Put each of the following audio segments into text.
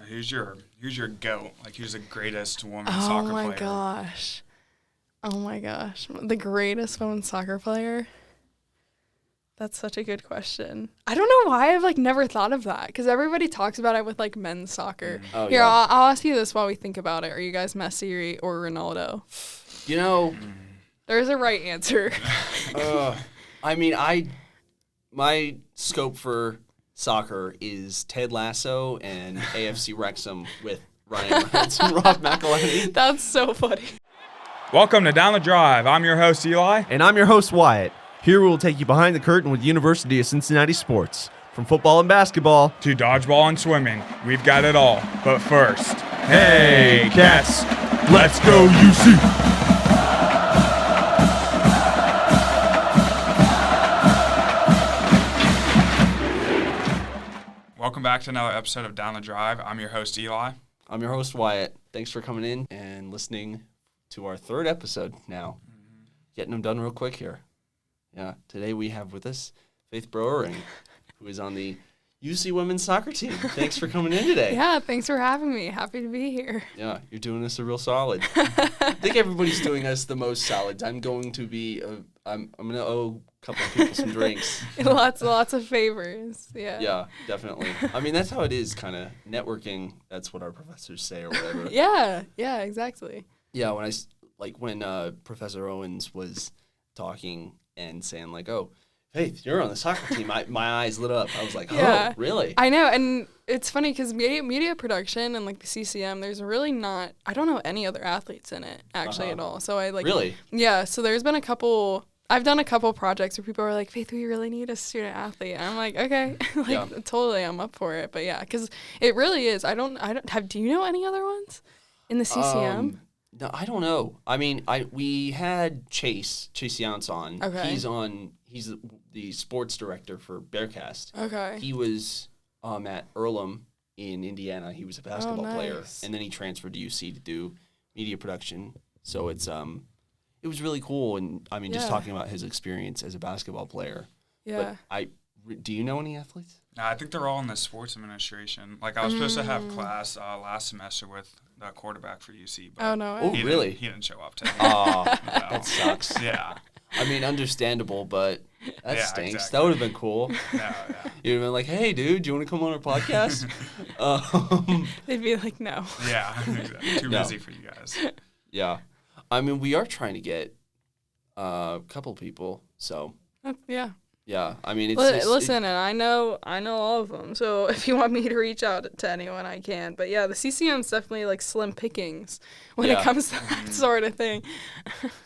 who's your GOAT? Like, who's the greatest women's soccer player? Oh my gosh. The greatest women's soccer player? That's such a good question. I don't know why I've never thought of that, because everybody talks about it with men's soccer. Oh, Here, yeah. I'll ask you this while we think about it. Are you guys Messi or Ronaldo? There's a right answer. I mean, my scope for soccer is Ted Lasso and AFC Wrexham with Ryan Reynolds and Rob McElhenney. That's so funny. Welcome to Down the Drive. I'm your host, Eli. And I'm your host, Wyatt. Here we will take you behind the curtain with University of Cincinnati sports. From football and basketball To dodgeball and swimming. We've got it all. But first, hey, cats, let's go UC! Welcome back to another episode of Down the Drive. I'm your host, Eli. I'm your host, Wyatt. Thanks for coming in and listening to our third episode now. Getting them done real quick here. Yeah, today we have with us Faith Broering, who is on the UC women's soccer team. Thanks for coming in today. Yeah, thanks for having me. Happy to be here. Yeah, you're doing us a real solid. I think everybody's doing us the most solid. I'm going to be, I'm going to owe a couple of people some drinks. lots of favors. Yeah. Yeah, definitely. I mean, that's how it is, kind of networking. That's what our professors say or whatever. Yeah, exactly. Yeah, when Professor Owens was talking and saying oh, Faith, you're on the soccer team, my eyes lit up. I was like, Yeah. Oh, really? I know, and it's funny because media production and the CCM, there's really not, I don't know any other athletes in it actually at all. So I Really? Yeah, so there's been I've done a couple projects where people are like, Faith, we really need a student athlete. And I'm like, okay, totally, I'm up for it. But yeah, because it really is. Do you know any other ones in the CCM? No, I don't know. I mean, we had Chase Yountz on. Okay. He's the sports director for Bearcast. Okay. He was at Earlham in Indiana. He was a basketball player, nice. and then he transferred to UC to do media production. So it was really cool, and I mean, just talking about his experience as a basketball player. Yeah. But do you know any athletes? I think they're all in the sports administration. I was supposed to have class last semester with the quarterback for UC. But Oh, no. Oh, really? He didn't show up today. Oh, No. that sucks. Yeah. I mean, understandable, but that Yeah, stinks. exactly. That would have been cool. Yeah. You'd have been like, hey, dude, do you want to come on our podcast? They'd be like, no. Yeah. Exactly. Too No. busy for you guys. Yeah. I mean, we are trying to get a couple people, so Yeah. yeah. I mean, it's Listen, and I know all of them. So if you want me to reach out to anyone, I can. But yeah, the CCM's definitely slim pickings when it Yeah. comes to that sort of thing.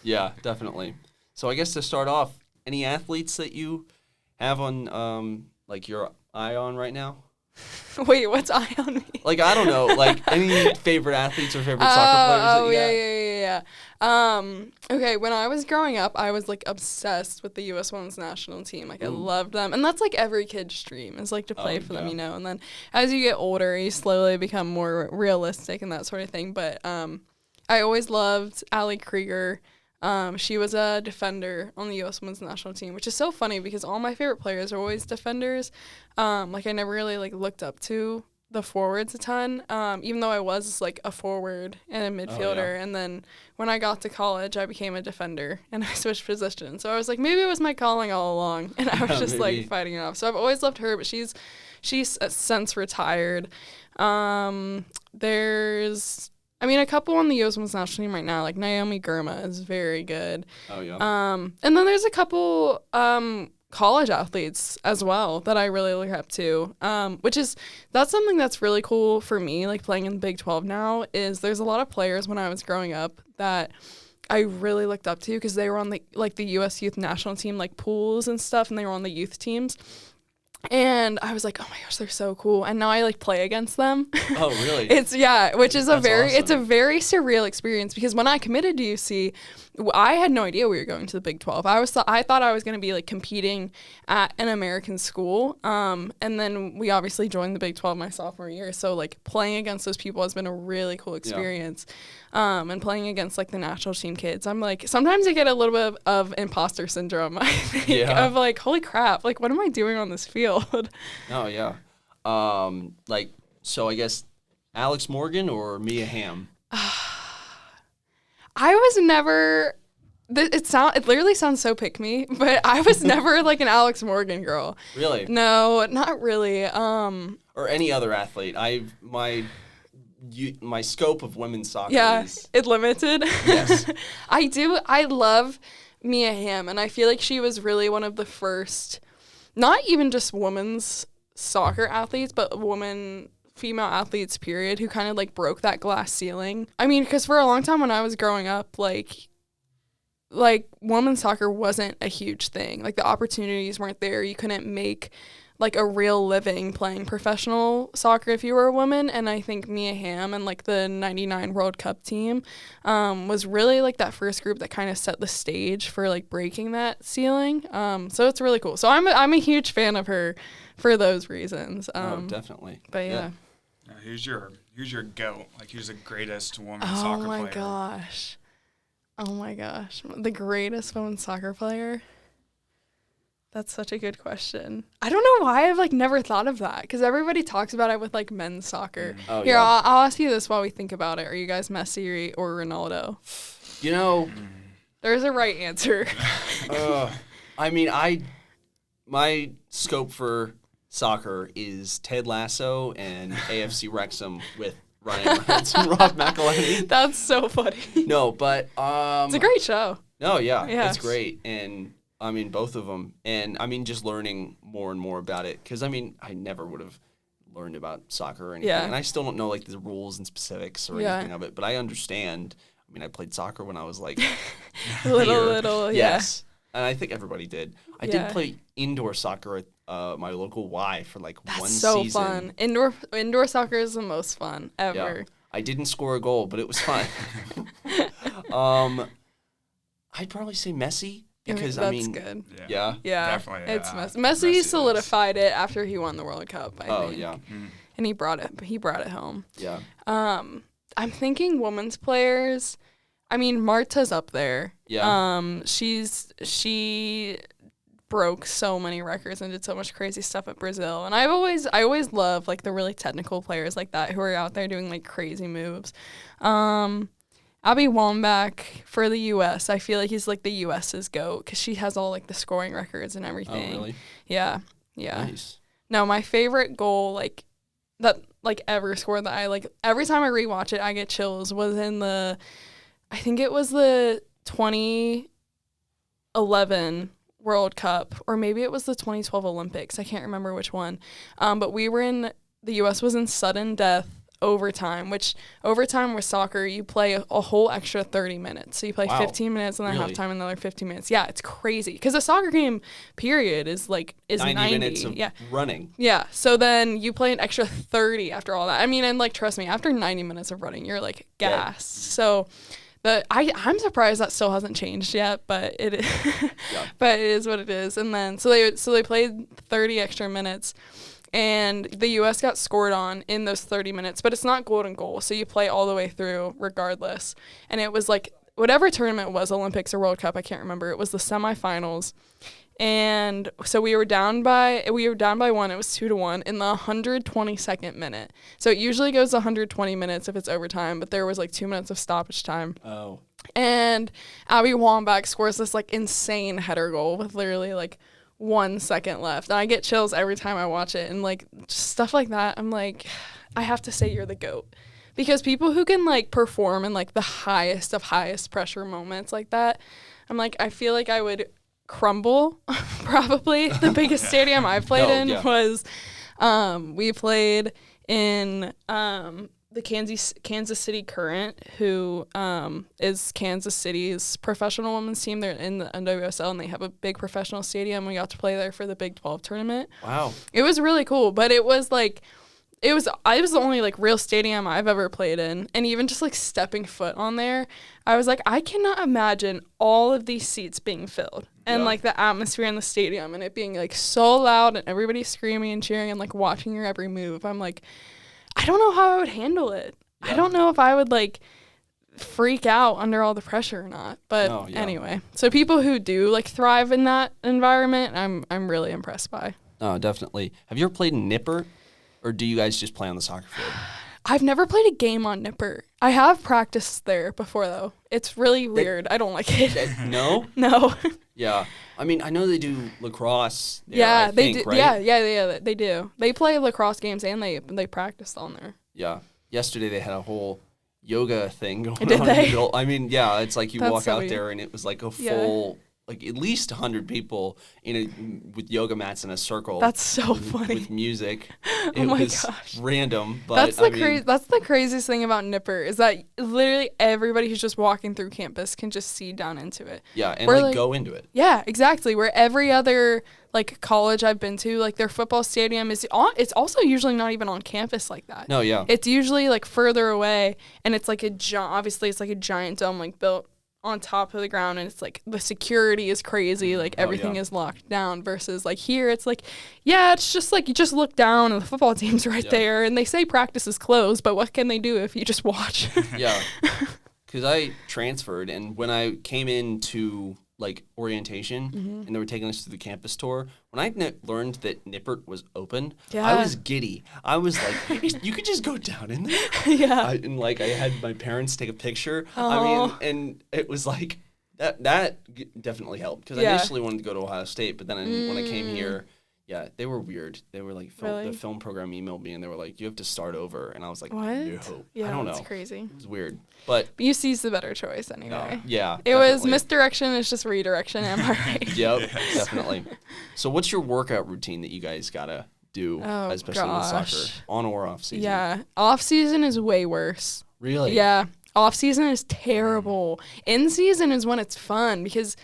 Yeah, definitely. So I guess to start off, any athletes that you have on your eye on right now? Wait, what's eye on me? I don't know, any favorite athletes or favorite soccer players that you got? Yeah. Okay, when I was growing up, I was obsessed with the U.S. women's national team. I loved them, and that's every kid's dream is to play for them, yeah. And then as you get older, you slowly become more realistic and that sort of thing. But I always loved Allie Krieger. She was a defender on the U.S. women's national team, which is so funny because all my favorite players are always defenders. I never really looked up to the forwards a ton, even though I was a forward and a midfielder. Oh, yeah. And then when I got to college, I became a defender and I switched positions. So I was maybe it was my calling all along, and I was just Maybe. fighting it off. So I've always loved her, but she's since retired. There's a couple on the U.S. women's national team right now, Naomi Girma is very good. Oh, yeah. And then there's a couple college athletes as well that I really look up to, that's something that's really cool for me, playing in the Big 12 now, is there's a lot of players when I was growing up that I really looked up to because they were on the U.S. youth national team, pools and stuff, and they were on the youth teams. And I was like, oh my gosh, they're so cool. And now I play against them. Oh, really? Which is it's a awesome. very surreal experience because when I committed to UC, I had no idea we were going to the Big 12. I thought I was going to be competing at an American school. And then we obviously joined the Big 12 my sophomore year. So playing against those people has been a really cool experience. And playing against the national team kids, I'm sometimes I get a little bit of imposter syndrome, I think, of holy crap, what am I doing on this field? Oh, yeah. So I guess Alex Morgan or Mia Hamm? I was never. It literally sounds so pick me, but I was never like an Alex Morgan girl. Really? No, not really. Or any other athlete. My scope of women's soccer Yeah, is... it limited. Yes. I love Mia Hamm, and I feel like she was really one of the first, not even just women's soccer athletes, but female athletes, period, who kind of like broke that glass ceiling. I mean, because for a long time when I was growing up, like women's soccer wasn't a huge thing. Like the opportunities weren't there. You couldn't make like a real living playing professional soccer if you were a woman. And I think Mia Hamm and like the 99 World Cup team was really like that first group that kind of set the stage for like breaking that ceiling. So it's really cool. So I'm a huge fan of her for those reasons. Definitely. But yeah. Who's your GOAT? Like, who's the greatest women's soccer player? Oh my gosh. The greatest women's soccer player? That's such a good question. I don't know why I've like never thought of that, because everybody talks about it with like men's soccer. Oh, Here, yeah. I'll ask you this while we think about it. Are you guys Messi or Ronaldo? You know, There's a right answer. I mean, my scope for soccer is Ted Lasso and AFC Wrexham with Ryan Reynolds and Rob McElhenney. That's so funny. No, but It's a great show. no, yeah, Yes. it's great, and I mean both of them, and I mean just learning more and more about it, because I mean I never would have learned about soccer or anything, Yeah. and I still don't know like the rules and specifics or Yeah. anything of it, but I understand. I mean, I played soccer when I was like Little, yeah. yes, and I think everybody did. I Yeah. did play indoor soccer at my local Y for like That's one so season. fun. Indoor soccer is the most fun ever. Yeah. I didn't score a goal, but it was fun. I'd probably say Messi because that's I mean, good. yeah. Yeah, Definitely, it's yeah. Messi. Messi Messi is- solidified it after he won the World Cup. I Oh think. yeah, And he brought it home. yeah. I'm thinking women's players. I mean, Marta's up there. Yeah. She broke so many records and did so much crazy stuff at Brazil. And I always love like the really technical players like that who are out there doing like crazy moves. Abby Wambach for the U.S. I feel like he's like the U.S.'s GOAT because she has all like the scoring records and Oh everything. really? Yeah. Nice. No, my favorite goal like that like ever scored that I like every time I rewatch it I get chills was in I think it was the 2011 World Cup, or maybe it was the 2012 Olympics. I can't remember which one. But the U.S. was in sudden death overtime, which overtime with soccer, you play a whole extra 30 minutes. So you play Wow. 15 minutes and then Really? halftime another 15 minutes. Yeah, it's crazy. Because a soccer game, period, is 90. 90 minutes of yeah. running. Yeah, so then you play an extra 30 after all that. I mean, and like trust me, after 90 minutes of running, you're like Yeah. gassed. So I'm surprised that still hasn't changed yet, but it is, Yeah. but it is what it is. And then so they played 30 extra minutes, and the U.S. got scored on in those 30 minutes. But it's not golden goal, so you play all the way through regardless. And it was like whatever tournament it was, Olympics or World Cup, I can't remember. It was the semifinals. And so we were down by one. It was 2-1 in the 122nd minute. So it usually goes 120 minutes if it's overtime, but there was like 2 minutes of stoppage time. Oh. And Abby Wambach scores this like insane header goal with literally like 1 second left. And I get chills every time I watch it. And like just stuff like that, I'm like, I have to say you're the GOAT. Because people who can like perform in like the highest of highest pressure moments like that, I'm like, I feel like I would crumble. Probably the biggest stadium I've played in was we played in the Kansas City Current, who is Kansas City's professional women's team. They're in the NWSL and they have a big professional stadium. We got to play there for the Big 12 tournament. Wow. It was really cool, but it was like it was the only like real stadium I've ever played in, and even just like stepping foot on there, I was like, I cannot imagine all of these seats being filled and like the atmosphere in the stadium and it being like so loud and everybody screaming and cheering and like watching your every move. I'm like, I don't know how I would handle it. I don't know if I would like freak out under all the pressure or not. But anyway, so people who do like thrive in that environment, I'm really impressed by. Oh, definitely. Have you ever played in Nipper? Or do you guys just play on the soccer field? I've never played a game on Nipper. I have practiced there before though. It's really weird. I don't like it. No? No. Yeah. I mean, I know they do lacrosse there, Yeah, they do. right? Yeah, they do. They play lacrosse games and they practice on there. Yeah. Yesterday they had a whole yoga thing going Did on. they? In the middle. I mean, yeah, it's like you That's walk so out weird. there and it was like a full, like at least 100 people with yoga mats in a circle. That's so with, funny. With music. It Oh my was gosh. random, but That's the craziest thing about Nipper is that literally everybody who's just walking through campus can just see down into it. yeah, and We're go into it. Yeah, exactly. Where every other like college I've been to, like their football stadium it's also usually not even on campus like that. No, yeah. It's usually like further away, and it's like obviously it's like a giant dome like built on top of the ground, and it's like the security is crazy, like everything is locked down, versus like here it's like, yeah, it's just like you just look down and the football team's right there, and they say practice is closed, but what can they do if you just watch? Yeah. Because I transferred, and when I came into like orientation and they were taking us through the campus tour, when I learned that Nippert was open, I was giddy. I was like, you could just go down in there. Yeah. And like I had my parents take a picture. Aw. I mean, and it was like that definitely helped, because I initially wanted to go to Ohio State, but then when I came here, yeah, they were weird. They were like, Really? the film program emailed me and they were like, you have to start over, and I was like, What? no, Yeah, I don't know. that's crazy. It was weird, but UC's the better choice anyway. yeah, It was definitely. misdirection, it's just redirection, am I right? Yep, definitely. So what's your workout routine that you guys gotta do, especially with soccer, on or off season? Yeah, off season is way worse. Really? Yeah, off season is terrible. In season is when it's fun, because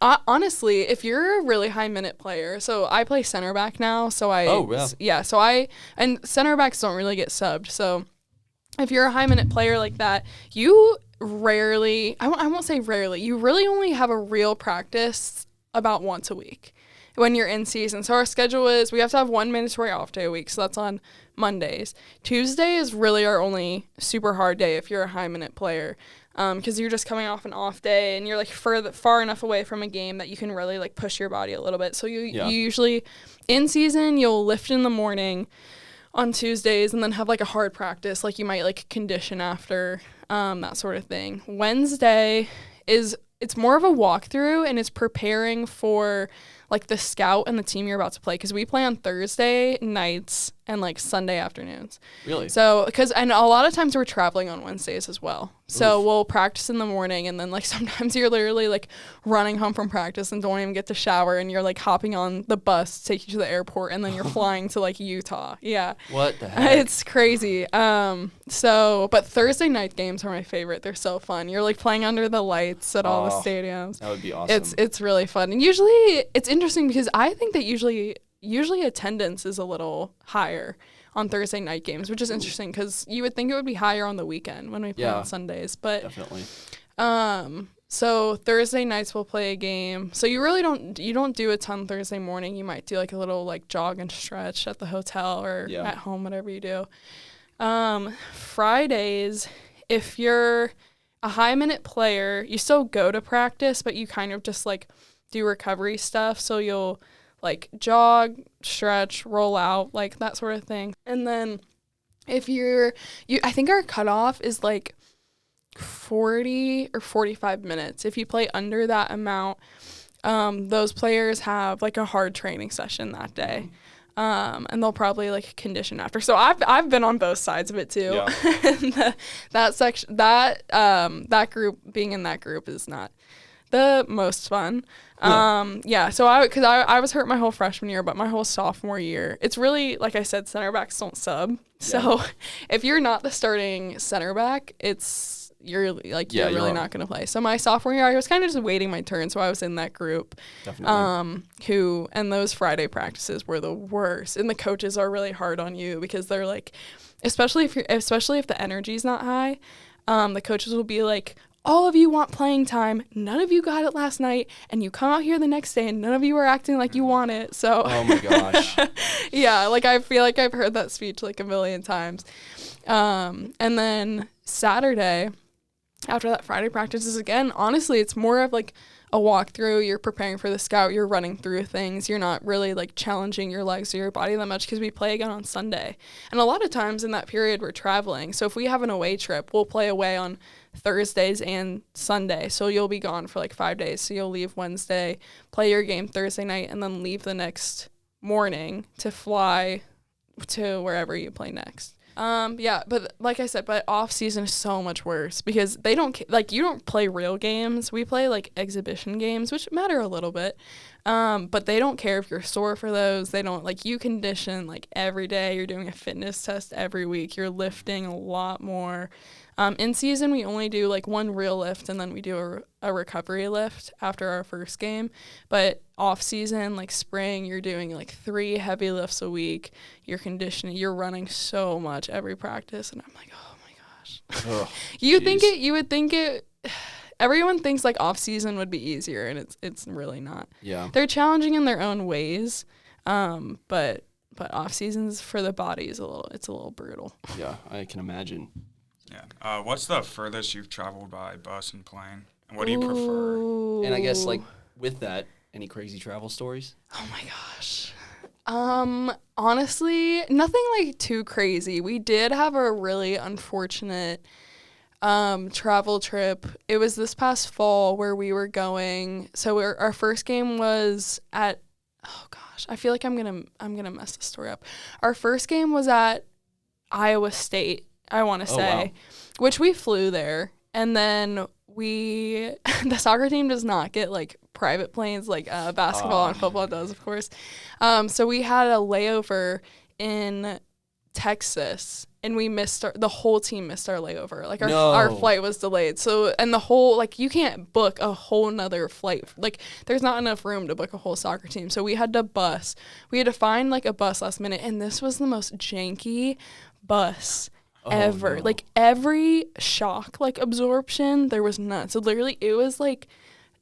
honestly, if you're a really high minute player, so I play center back now, so and center backs don't really get subbed, so if you're a high minute player like that, you rarely, I won't say rarely, you really only have a real practice about once a week when you're in season. So our schedule is, we have to have one mandatory off day a week, so that's on Mondays. Tuesday is really our only super hard day if you're a high minute player, because you're just coming off an off day and you're like far enough away from a game that you can really like push your body a little bit. So you usually, in season, you'll lift in the morning on Tuesdays and then have like a hard practice, like you might like condition after, that sort of thing. Wednesday it's more of a walkthrough, and it's preparing for like the scout and the team you're about to play, because we play on Thursday nights and like Sunday afternoons. Really? So, and a lot of times we're traveling on Wednesdays as well. So we'll practice in the morning, and then like sometimes you're literally like running home from practice and don't even get to shower, and you're like hopping on the bus to take you to the airport, and then you're flying to like Utah. Yeah. What the heck? It's crazy. But Thursday night games are my favorite. They're so fun. You're like playing under the lights at all the stadiums. That would be awesome. It's really fun. And usually it's interesting because I think that usually attendance is a little higher on Thursday night games, which is interesting because you would think it would be higher on the weekend when we play on Sundays. But definitely. So Thursday nights we'll play a game. So you really don't do a ton Thursday morning. You might do like a little like jog and stretch at the hotel or at home, whatever you do. Fridays, if you're a high minute player, you still go to practice, but you kind of just like do recovery stuff. So you'll like jog, stretch, roll out, like that sort of thing. And then if I think our cutoff is like 40 or 45 minutes. If you play under that amount, those players have like a hard training session that day. And they'll probably like condition after. So I've been on both sides of it too. Yeah. That group, being in that group is not the most fun. So I was hurt my whole freshman year, but my whole sophomore year, it's really, like I said, center backs don't sub. So if you're not the starting center back, you're really not going to play. So my sophomore year, I was kind of just waiting my turn. So I was in that group. Definitely. And those Friday practices were the worst. And the coaches are really hard on you because they're like, especially if the energy's not high, the coaches will be like, all of you want playing time. None of you got it last night. And you come out here the next day and none of you are acting like you want it. So, oh my gosh. Yeah. Like I feel like I've heard that speech like a million times. And then Saturday, after that Friday practices again, honestly, it's more of like a walkthrough. You're preparing for the scout. You're running through things. You're not really like challenging your legs or your body that much because we play again on Sunday. And a lot of times in that period, we're traveling. So if we have an away trip, we'll play away on Thursdays and Sunday. So you'll be gone for like 5 days. So you'll leave Wednesday, play your game Thursday night, and then leave the next morning to fly to wherever you play next. Yeah, but like I said, but off season is so much worse because they don't like you don't play real games. We play like exhibition games, which matter a little bit. But they don't care if you're sore for those. They don't like you condition like every day. You're doing a fitness test every week. You're lifting a lot more. In season, we only do like one real lift and then we do a recovery lift after our first game. But off season, like spring, you're doing like 3 heavy lifts a week. You're conditioning. You're running so much every practice. And I'm like, oh my gosh. Oh, You would think it, everyone thinks like off season would be easier and it's really not. Yeah. They're challenging in their own ways. But off seasons for the body is it's a little brutal. Yeah, I can imagine. Yeah. What's the furthest you've traveled by bus and plane? And what do you prefer? And I guess like with that, any crazy travel stories? Oh my gosh. Honestly, nothing like too crazy. We did have a really unfortunate travel trip. It was this past fall where we were going. So our first game was at I feel like I'm gonna mess this story up. Our first game was at Iowa State, I want to say, wow. which we flew there. And then the soccer team does not get like private planes like basketball and football does, of course. So we had a layover in Texas and we missed the whole team missed our layover. Like our flight was delayed. So, and the whole, like you can't book a whole nother flight. Like there's not enough room to book a whole soccer team. So we had to find like a bus last minute. And this was the most janky bus ever. No. Like every shock like absorption, there was none. So literally it was like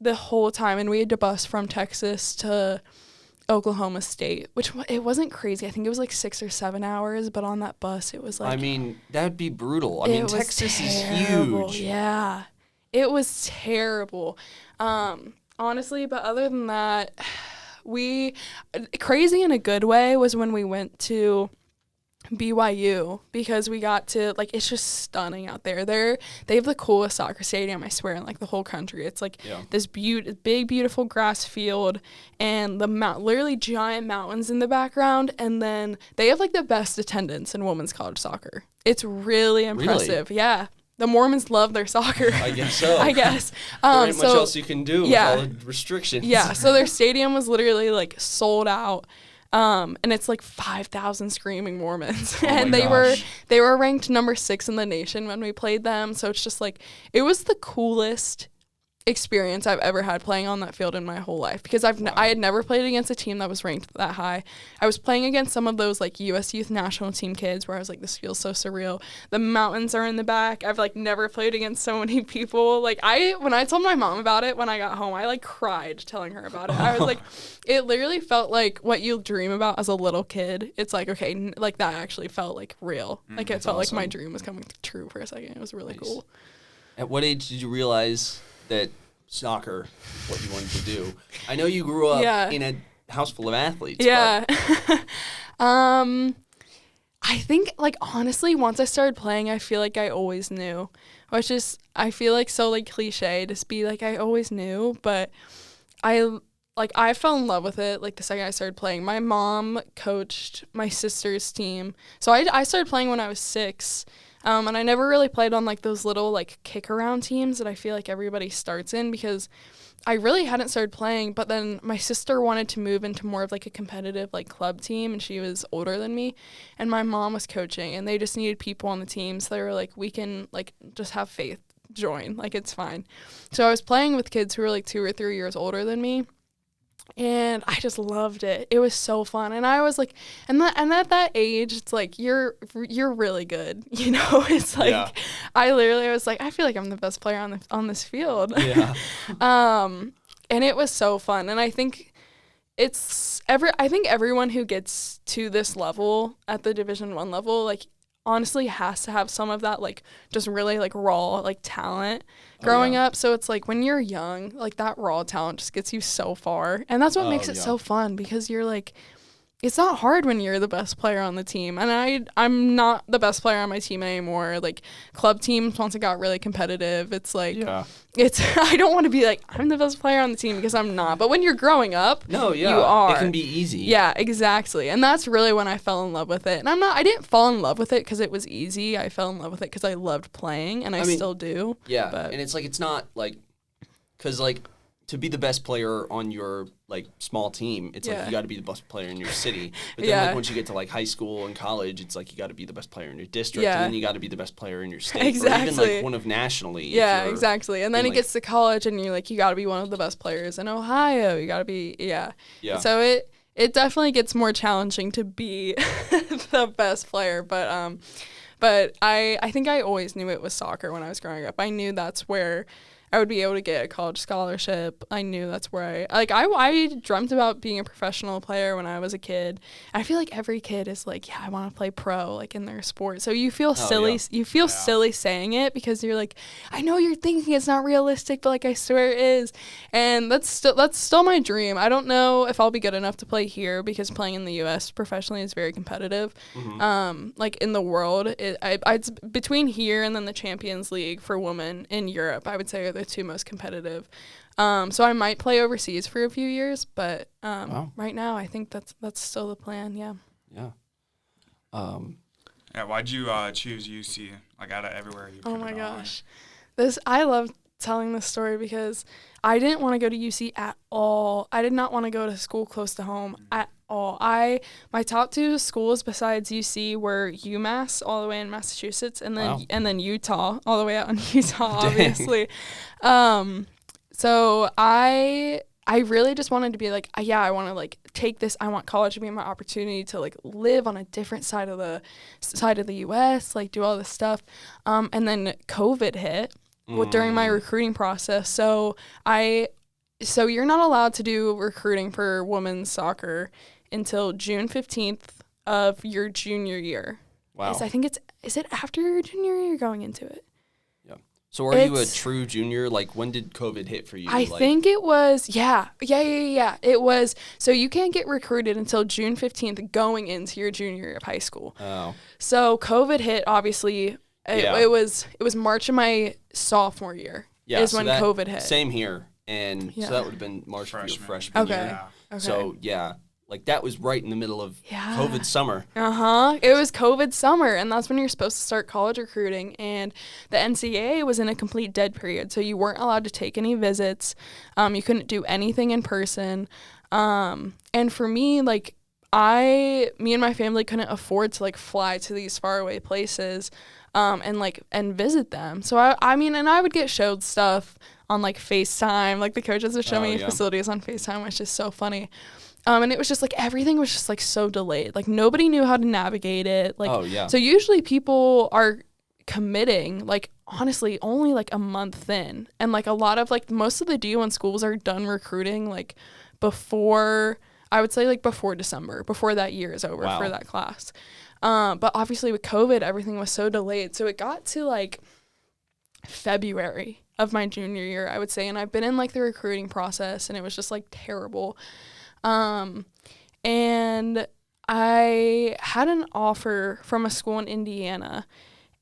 the whole time. And we had to bus from Texas to Oklahoma State, which it wasn't crazy. I think it was like 6 or 7 hours, but on that bus it was like, I mean, that'd be brutal. I mean, Texas is huge. Yeah, it was terrible. Honestly, but other than that, crazy in a good way was when we went to BYU because we got to like it's just stunning out there. They have the coolest soccer stadium, I swear, in like the whole country. It's like this big beautiful grass field and the literally giant mountains in the background, and then they have like the best attendance in women's college soccer. It's really impressive. Really? Yeah. The Mormons love their soccer. I guess so. I guess. There ain't much else you can do with all the restrictions. Yeah, so their stadium was literally like sold out. And it's like 5,000 screaming Mormons. Oh and my gosh. they were ranked number 6 in the nation when we played them. So it's just like, it was the coolest experience I've ever had playing on that field in my whole life because I had never played against a team that was ranked that high. I was playing against some of those like U.S. Youth National Team kids where I was like, this feels so surreal. The mountains are in the back. I've like never played against so many people. Like when I told my mom about it when I got home, I like cried telling her about it. I was like, it literally felt like what you dream about as a little kid. It's like, okay, like that actually felt like real. Like it felt awesome. like my dream was coming true for a second. It was really cool. At what age did you realize that soccer is what you wanted to do? I know you grew up in a house full of athletes. Yeah. I think, like, honestly, once I started playing, I feel like I always knew. Which is, I feel like so, like, cliche to be like, I always knew. But I fell in love with it, like, the second I started playing. My mom coached my sister's team. So I started playing when I was 6. And I never really played on, like, those little, like, kick-around teams that I feel like everybody starts in because I really hadn't started playing. But then my sister wanted to move into more of, like, a competitive, like, club team, and she was older than me. And my mom was coaching, and they just needed people on the team. So they were like, we can, like, just have Faith join. Like, it's fine. So I was playing with kids who were, like, 2 or 3 years older than me. And I just loved it. It was so fun. And I was like, and at that age, it's like, you're really good. You know, it's like, I literally was like, I feel like I'm the best player on this field. Yeah. And it was so fun. And I think I think everyone who gets to this level at the Division I level, like, honestly has to have some of that, like, just really, like, raw, like, talent growing up. So it's, like, when you're young, like, that raw talent just gets you so far. And that's what makes it so fun, because you're, like, it's not hard when you're the best player on the team. And I'm not the best player on my team anymore. Like, club teams, once it got really competitive, it's like, I don't want to be like, I'm the best player on the team, because I'm not. But when you're growing up, you are. It can be easy. Yeah, exactly. And that's really when I fell in love with it. And I didn't fall in love with it because it was easy. I fell in love with it because I loved playing, and I mean, still do. Yeah, but. And it's like, it's not like, because like, to be the best player on your like small team, it's like you got to be the best player in your city. But then like once you get to like high school and college, it's like you got to be the best player in your district, and then you got to be the best player in your state, or even like one of nationally. Yeah, exactly. And then it gets to college, and you're like, you got to be one of the best players in Ohio. You got to be So it definitely gets more challenging to be the best player, but I think I always knew it was soccer when I was growing up. I knew that's where I would be able to get a college scholarship. I knew that's where I dreamt about being a professional player when I was a kid. I feel like every kid is like, I want to play pro, like, in their sport. So you feel silly. Yeah. You feel silly saying it, because you're like, I know you're thinking it's not realistic, but like, I swear it is. And that's still my dream. I don't know if I'll be good enough to play here, because playing in the U.S. professionally is very competitive. Mm-hmm. Like, in the world, it's between here and then the Champions League for women in Europe, I would say, are the two most competitive. So I might play overseas for a few years, but right now I think that's still the plan. Yeah. Why'd you choose UC? Like, out of everywhere you? Oh my gosh, I love telling this story, because I didn't want to go to UC at all. I did not want to go to school close to home at all. My top two schools besides UC were UMass, all the way in Massachusetts, and then Utah, all the way out in Utah, obviously. So I really just wanted to be like, I want to like take this. I want college to be my opportunity to like live on a different side of the U.S., like do all this stuff. And then COVID hit during my recruiting process. So you're not allowed to do recruiting for women's soccer until June 15th of your junior year. Wow. Is it after your junior year you're going into it? Yeah. So are you a true junior? Like, when did COVID hit for you? I think it was, yeah. It was, so you can't get recruited until June 15th going into your junior year of high school. Oh. So COVID hit, obviously. It was March of my sophomore year is when COVID hit. Same here. And so that would have been March of your freshman year. Okay. So, like, that was right in the middle of COVID summer. It was COVID summer, and that's when you're supposed to start college recruiting. And the NCAA was in a complete dead period, so you weren't allowed to take any visits. You couldn't do anything in person. And for me, like, me and my family couldn't afford to, like, fly to these faraway places and visit them. So, I would get showed stuff on, like, FaceTime. Like, the coaches would show me facilities on FaceTime, which is so funny. And it was just like everything was just like so delayed. Like nobody knew how to navigate it. Like, so usually people are committing like honestly only like a month in, and like a lot of like most of the D1 schools are done recruiting like before, I would say like before December, before that year is over for that class. But obviously with COVID, everything was so delayed. So it got to like February of my junior year, I would say, and I've been in like the recruiting process, and it was just like terrible. And I had an offer from a school in Indiana,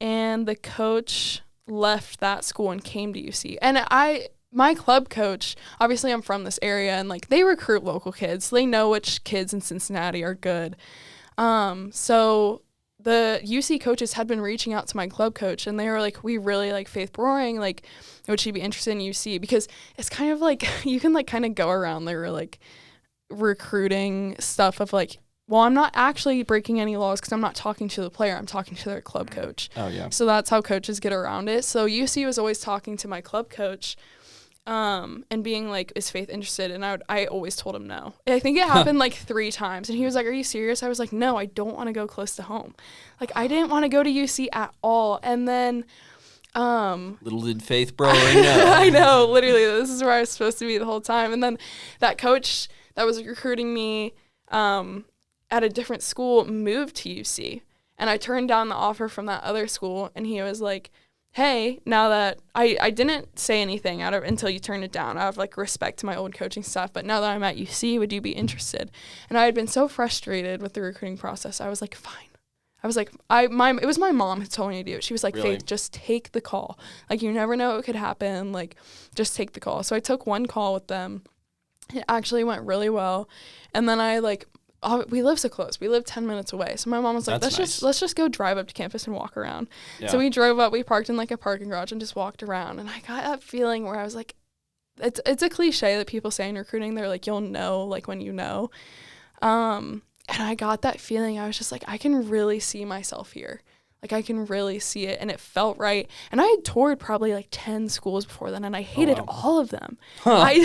and the coach left that school and came to UC. And my club coach, obviously I'm from this area, and like they recruit local kids. They know which kids in Cincinnati are good. So the UC coaches had been reaching out to my club coach, and they were like, we really like Faith Broering. Like, would she be interested in UC? Because it's kind of like, you can like kind of go around there like recruiting stuff of like, well, I'm not actually breaking any laws because I'm not talking to the player. I'm talking to their club coach. Oh, yeah. So that's how coaches get around it. So UC was always talking to my club coach and being like, is Faith interested? And I always told him no. I think it happened like 3 times. And he was like, are you serious? I was like, no, I don't want to go close to home. Like, I didn't want to go to UC at all. And then little did Faith Broering know. I know, literally, this is where I was supposed to be the whole time. And then that coach that was recruiting me at a different school moved to UC. And I turned down the offer from that other school, and he was like, hey, now that I didn't say anything until you turned it down, out of like respect to my old coaching staff, but now that I'm at UC, would you be interested? And I had been so frustrated with the recruiting process. I was like, fine. I was like, it was my mom who told me to do it. She was like, Really? Faith, just take the call. Like, you never know what could happen. Like, just take the call. So I took one call with them. It actually went really well. And then we live so close. We live 10 minutes away. So my mom was like, That's let's just go drive up to campus and walk around. Yeah. So we drove up, we parked in like a parking garage and just walked around. And I got that feeling where I was like, it's a cliche that people say in recruiting. They're like, you'll know like when you know. And I got that feeling. I was just like, I can really see myself here. Like, I can really see it, and it felt right. And I had toured probably like 10 schools before then, and I hated all of them. Huh.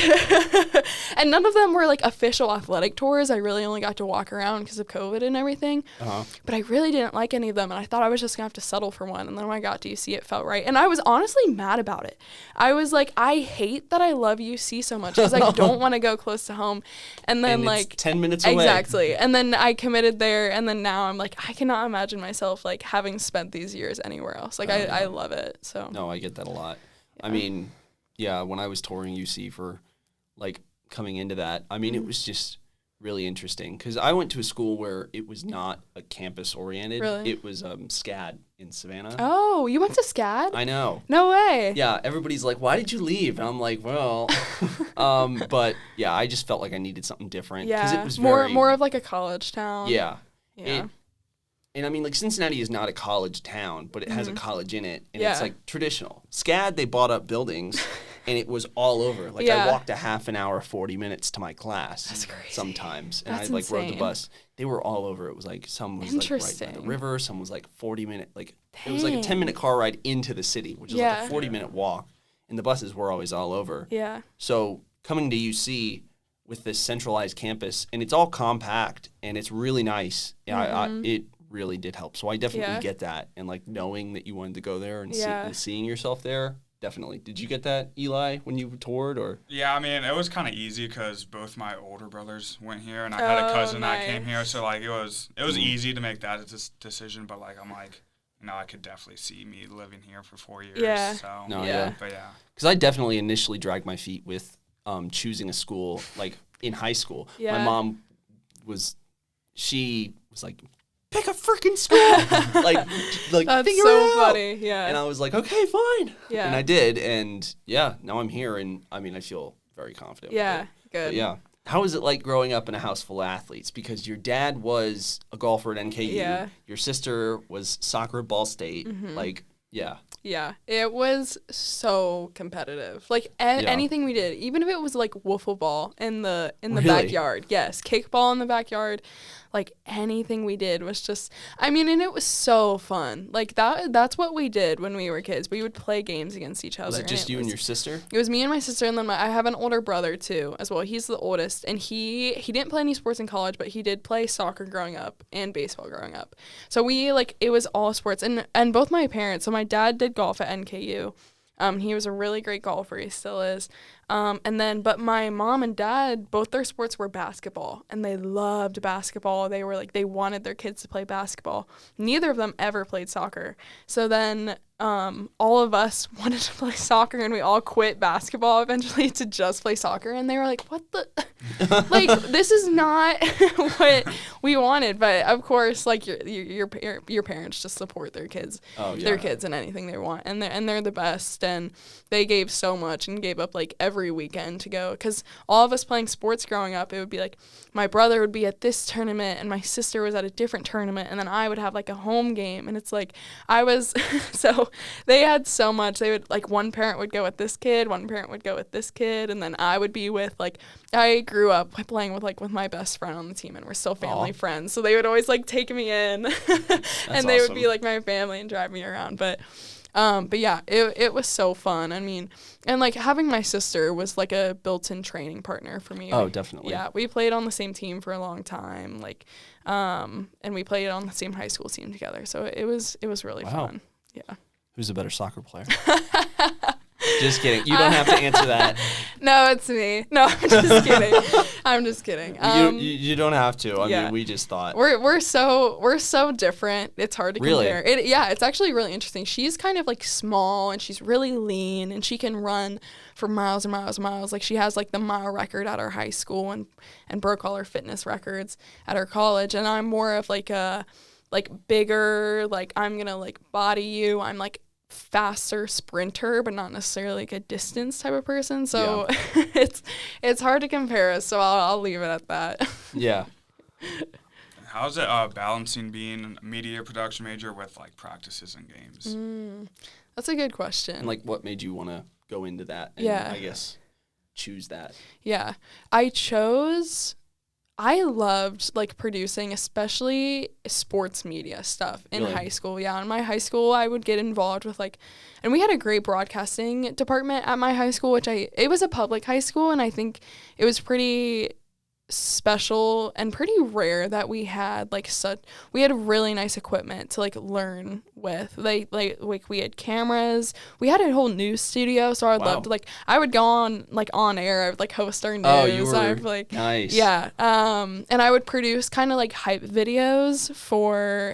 And none of them were like official athletic tours. I really only got to walk around because of COVID and everything. Uh-huh. But I really didn't like any of them, and I thought I was just going to have to settle for one. And then when I got to UC, it felt right. And I was honestly mad about it. I was like, I hate that I love UC so much because I don't want to go close to home. And then And it's 10 minutes away. Exactly. And then I committed there, and then now I'm like, I cannot imagine myself like having spent these years anywhere else. Like, I love it. So No, I get that a lot. Yeah. I mean, yeah, when I was touring UC for, like, coming into that, I mean, it was just really interesting because I went to a school where it was not a campus-oriented. Really? It was SCAD in Savannah. Oh, you went to SCAD? I know. No way. Yeah, everybody's like, why did you leave? And I'm like, well, but, yeah, I just felt like I needed something different. Because Yeah. it was more of like a college town. Yeah. Yeah. And I mean, like, Cincinnati is not a college town, but it has a college in it. And it's Yeah. like traditional. SCAD, they bought up buildings and it was all over. Like, Yeah. I walked a half an hour, 40 minutes to my class. That's crazy. Sometimes. And That's I like rode the insane. bus. They were all over. It was like some was like right by the Interesting. river, some was like 40-minute, like it was like a Dang. 10-minute car ride into the city, which is Yeah. like a 40-minute walk. And the buses were always all over. Yeah. So coming to UC with this centralized campus, and it's all compact and it's really nice. Yeah, it really did help. So I definitely Yeah. get that, and like knowing that you wanted to go there and, Yeah. and seeing yourself there, definitely. Did you get that, Eli, when you toured, or? Yeah, I mean, it was kind of easy because both my older brothers went here, and I had a Oh, cousin that came nice. here, so like it was easy to make that decision. But like I'm like, I could definitely see me living here for 4 years. Yeah. So No, Yeah. yeah. but yeah. Because I definitely initially dragged my feet with choosing a school, like in high school. Yeah. My mom was like, pick a freaking school, like That's figure so it out. funny. Yeah. And I was like, okay, fine. Yeah. And I did, and yeah, now I'm here, and I mean, I feel very confident. Yeah. With it. Good. But yeah. How is it like growing up in a house full of athletes? Because your dad was a golfer at NKU. Yeah. Your sister was soccer at Ball State. Like, yeah. Yeah, it was so competitive. Like anything we did, even if it was like wiffle ball in the Really? backyard. Yes, kickball in the backyard. Like anything we did was just, I mean, and it was so fun. Like that's what we did when we were kids. We would play games against each other. Was it just you and your sister? It was me and my sister, and then I have an older brother too, as well. He's the oldest, and he didn't play any sports in college, but he did play soccer growing up and baseball growing up. So we it was all sports, and both my parents. So my dad did golf at NKU. He was a really great golfer. He still is. But my mom and dad, both their sports were basketball, and they loved basketball. They were like, they wanted their kids to play basketball. Neither of them ever played soccer. So then all of us wanted to play soccer, and we all quit basketball eventually to just play soccer. And they were like, what the, like, this is not what we wanted. But of course, like your parents just support their kids, their kids in anything they want. And they're the best. And they gave so much and gave up like every weekend to go. Because all of us playing sports growing up, it would be like my brother would be at this tournament and my sister was at a different tournament. And then I would have like a home game. And it's like I was, so they had so much. They would like one parent would go with this kid, one parent would go with this kid. And then I would be with like, I grew up playing with my best friend on the team, and we're still family friends. So they would always like take me in and they would be like my family and drive me around. But yeah, it was so fun. I mean, and like having my sister was like a built-in training partner for me. Oh, definitely. Yeah, we played on the same team for a long time, like, and we played on the same high school team together. So it was really fun. Yeah. Who's a better soccer player? Just kidding. You don't have to answer that. No, it's me. No, I'm just kidding. I'm just kidding. You don't have to. I yeah. mean, we just thought. We're so different. It's hard to Really? compare. It's actually really interesting. She's kind of like small and she's really lean and she can run for miles and miles and miles. Like she has like the mile record at her high school and broke all her fitness records at her college. And I'm more of like a bigger, like I'm gonna like body you. I'm like faster sprinter, but not necessarily like a distance type of person. So it's hard to compare us. So I'll leave it at that. Yeah. How's it balancing being a media production major with like practices and games? That's a good question. And like, what made you want to go into that? And Yeah. I guess choose that. Yeah. I loved like producing, especially sports media stuff in Really? high school. Yeah, in my high school, I would get involved with and we had a great broadcasting department at my high school, it was a public high school, and I think it was pretty special and pretty rare that we had we had really nice equipment to like learn with. Like we had cameras, we had a whole news studio, so I would love to I would go on air, I would like host our news. Oh, you were I would, nice. Yeah. And I would produce kind of like hype videos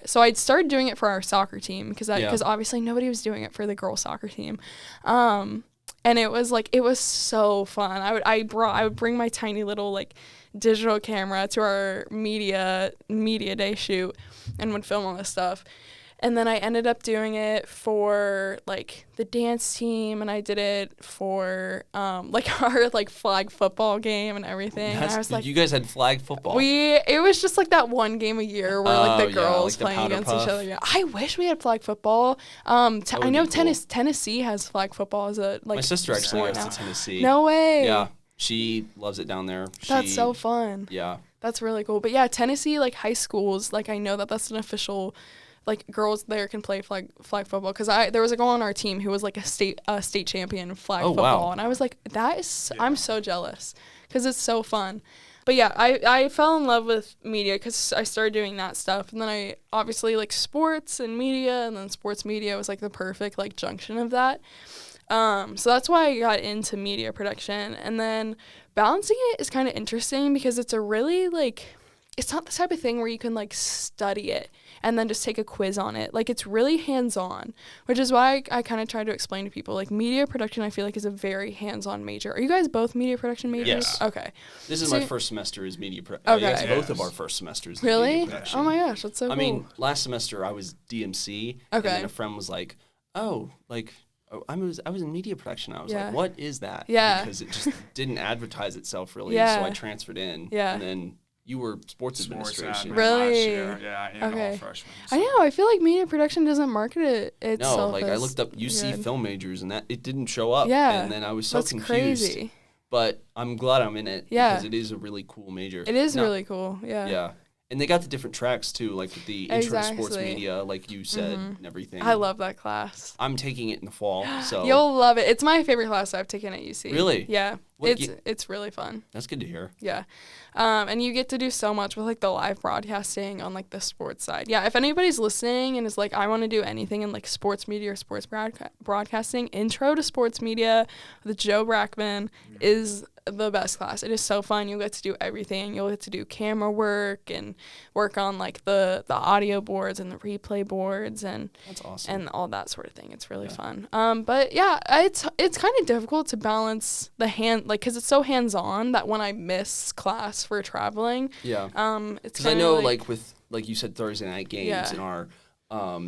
so I'd started doing it for our soccer team because obviously nobody was doing it for the girls soccer team. And it was so fun. I would bring my tiny little like digital camera to our media day shoot and would film all this stuff. And then I ended up doing it for like the dance team, and I did it for like our like flag football game and everything. And I was like, you guys had flag football. It was just like that one game a year where like the girls like playing against Puff. each other. Yeah, I wish we had flag football. I know be cool. Tennessee has flag football as a like. My sister actually sport goes now. to Tennessee. No way. Yeah, she loves it down there. That's so fun. Yeah. That's really cool. But yeah, Tennessee like high schools, like I know that's an official, like girls there can play flag football, because there was a girl on our team who was like a state champion in flag football, and I was like, I'm so jealous because it's so fun. But yeah, I fell in love with media because I started doing that stuff, and then I obviously like sports and media, and then sports media was like the perfect like junction of that. So that's why I got into media production, and then balancing it is kind of interesting because it's a really like, it's not the type of thing where you can like study it and then just take a quiz on it. Like it's really hands-on, which is why I kind of try to explain to people like media production I feel like is a very hands-on major. Are you guys both media production majors? Yes. Okay. This is my first semester is media production. Okay. Yes, both of our first semesters is Really? media production. Oh my gosh, that's so cool. I mean, last semester I was DMC, and Okay. then a friend was like, I was in media production. I was Yeah. like, what is that? Yeah. Because it just didn't advertise itself really, Yeah. so I transferred in. Yeah. And then you were sports administration. admin Really? last year, yeah, and Okay. all freshmen. I know, I feel like media production doesn't market it itself. No, like I as looked up UC good. film majors and that it didn't show up. Yeah. And then I was so That's confused. crazy. But I'm glad I'm in it Yeah. because it is a really cool major. It is No, really cool. Yeah. Yeah. And they got the different tracks too, like with the intro to sports Exactly. media, like you said, and everything. I love that class. I'm taking it in the fall, so You'll love it. It's my favorite class I've taken at UC. Really? Yeah. What It's really fun. that's good to hear. Yeah. And you get to do so much with like the live broadcasting on like the sports side. Yeah, if anybody's listening and is like, I want to do anything in like sports media or sports broadcasting, Intro to Sports Media with Joe Brackman is the best class. It is so fun. You get to do everything. You'll get to do camera work and work on like the audio boards and the replay boards and That's awesome. and all that sort of thing. It's really fun. But yeah, it's kind of difficult to balance the because it's so hands-on that when I miss class for traveling, Yeah. it's Because I kinda know, like with like you said, Thursday night games Yeah. in our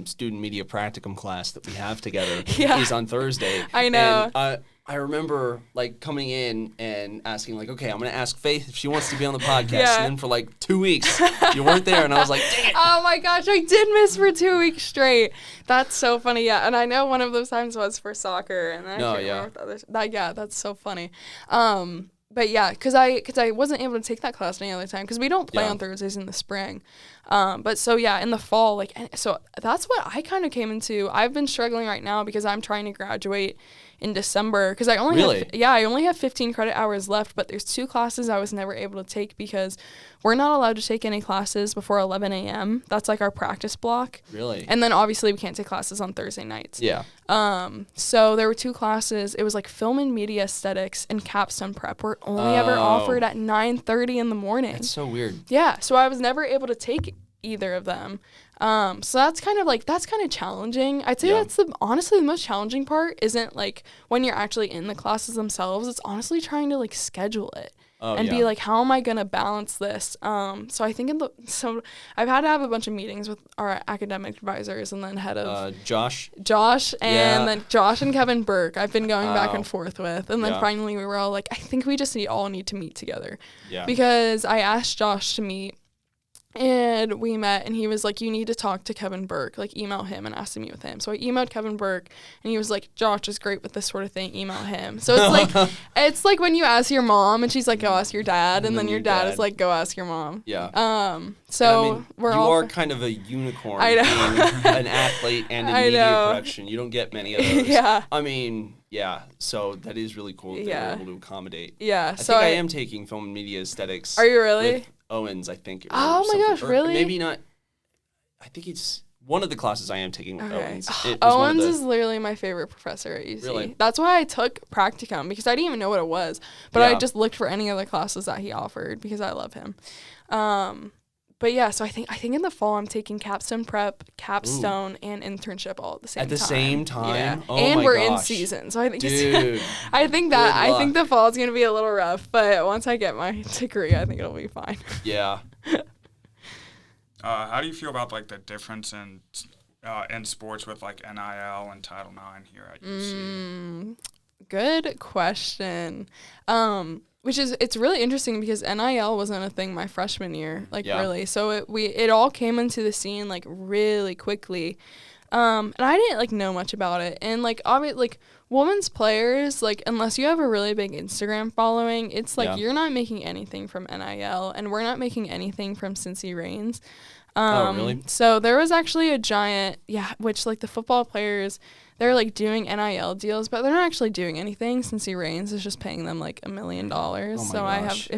student media practicum class that we have together Yeah. is on Thursday. I know. And I remember like coming in and asking like, okay, I'm gonna ask Faith if she wants to be on the podcast, Yeah. and then for like 2 weeks you weren't there, and I was like, dang it. Oh my gosh, I did miss for 2 weeks straight. That's so funny. Yeah, and I know one of those times was for soccer, and I can't remember what the others. Yeah, that's so funny. But yeah, because I wasn't able to take that class any other time because we don't play Yeah. on Thursdays in the spring. But so yeah, in the fall, like, and so that's what I kind of came into. I've been struggling right now because I'm trying to graduate in December because I only have 15 credit hours left, but there's 2 classes I was never able to take because we're not allowed to take any classes before 11 a.m. That's like our practice block. Really? And then obviously we can't take classes on Thursday nights. Yeah. So there were 2 classes. It was like film and media aesthetics and capstone prep were only ever offered at 9:30 in the morning. That's so weird. Yeah. So I was never able to take either of them. So that's kind of challenging. I'd say that's honestly the most challenging part isn't like when you're actually in the classes themselves. It's honestly trying to like schedule it and be like, how am I going to balance this? So I think I've had to have a bunch of meetings with our academic advisors and then head of Josh and then Josh and Kevin Burke I've been going back and forth with. And then finally we were all like, I think we just all need to meet together. Yeah. Because I asked Josh to meet. And we met, and he was like, you need to talk to Kevin Burke. Like, email him and ask to meet with him. So I emailed Kevin Burke, and he was like, Josh is great with this sort of thing. Email him. So it's like when you ask your mom, and she's like, go ask your dad. And then your dad is like, go ask your mom. Yeah. So you are kind of a unicorn. I know. An athlete and in media production. You don't get many of those. Yeah. I mean, yeah. So that is really cool that they're able to accommodate. Yeah. I think I am taking film and media aesthetics. Are you really? With Owens, I think. Oh my gosh, really? Maybe not. I think it's one of the classes I am taking with Owens. Owens is literally my favorite professor at UC. Really? That's why I took practicum because I didn't even know what it was. But I just looked for any other classes that he offered because I love him. But yeah, so I think in the fall I'm taking capstone prep, capstone, and internship all at the same time. At the same time? Yeah. Oh and my we're gosh. in season, so I think Dude, I think the fall is gonna be a little rough, but once I get my degree, I think it'll be fine. Yeah. How do you feel about like the difference in sports with like NIL and Title IX here at UC? Good question. It's really interesting because NIL wasn't a thing my freshman year, really. So it all came into the scene like really quickly, and I didn't like know much about it. And like obviously, like women's players, like unless you have a really big Instagram following, it's like you're not making anything from NIL, and we're not making anything from Cincy Reigns. Oh, really? So there was actually a giant, which like the football players, they're like doing NIL deals, but they're not actually doing anything. Cincy Reigns is just paying them like $1 million. Oh my gosh.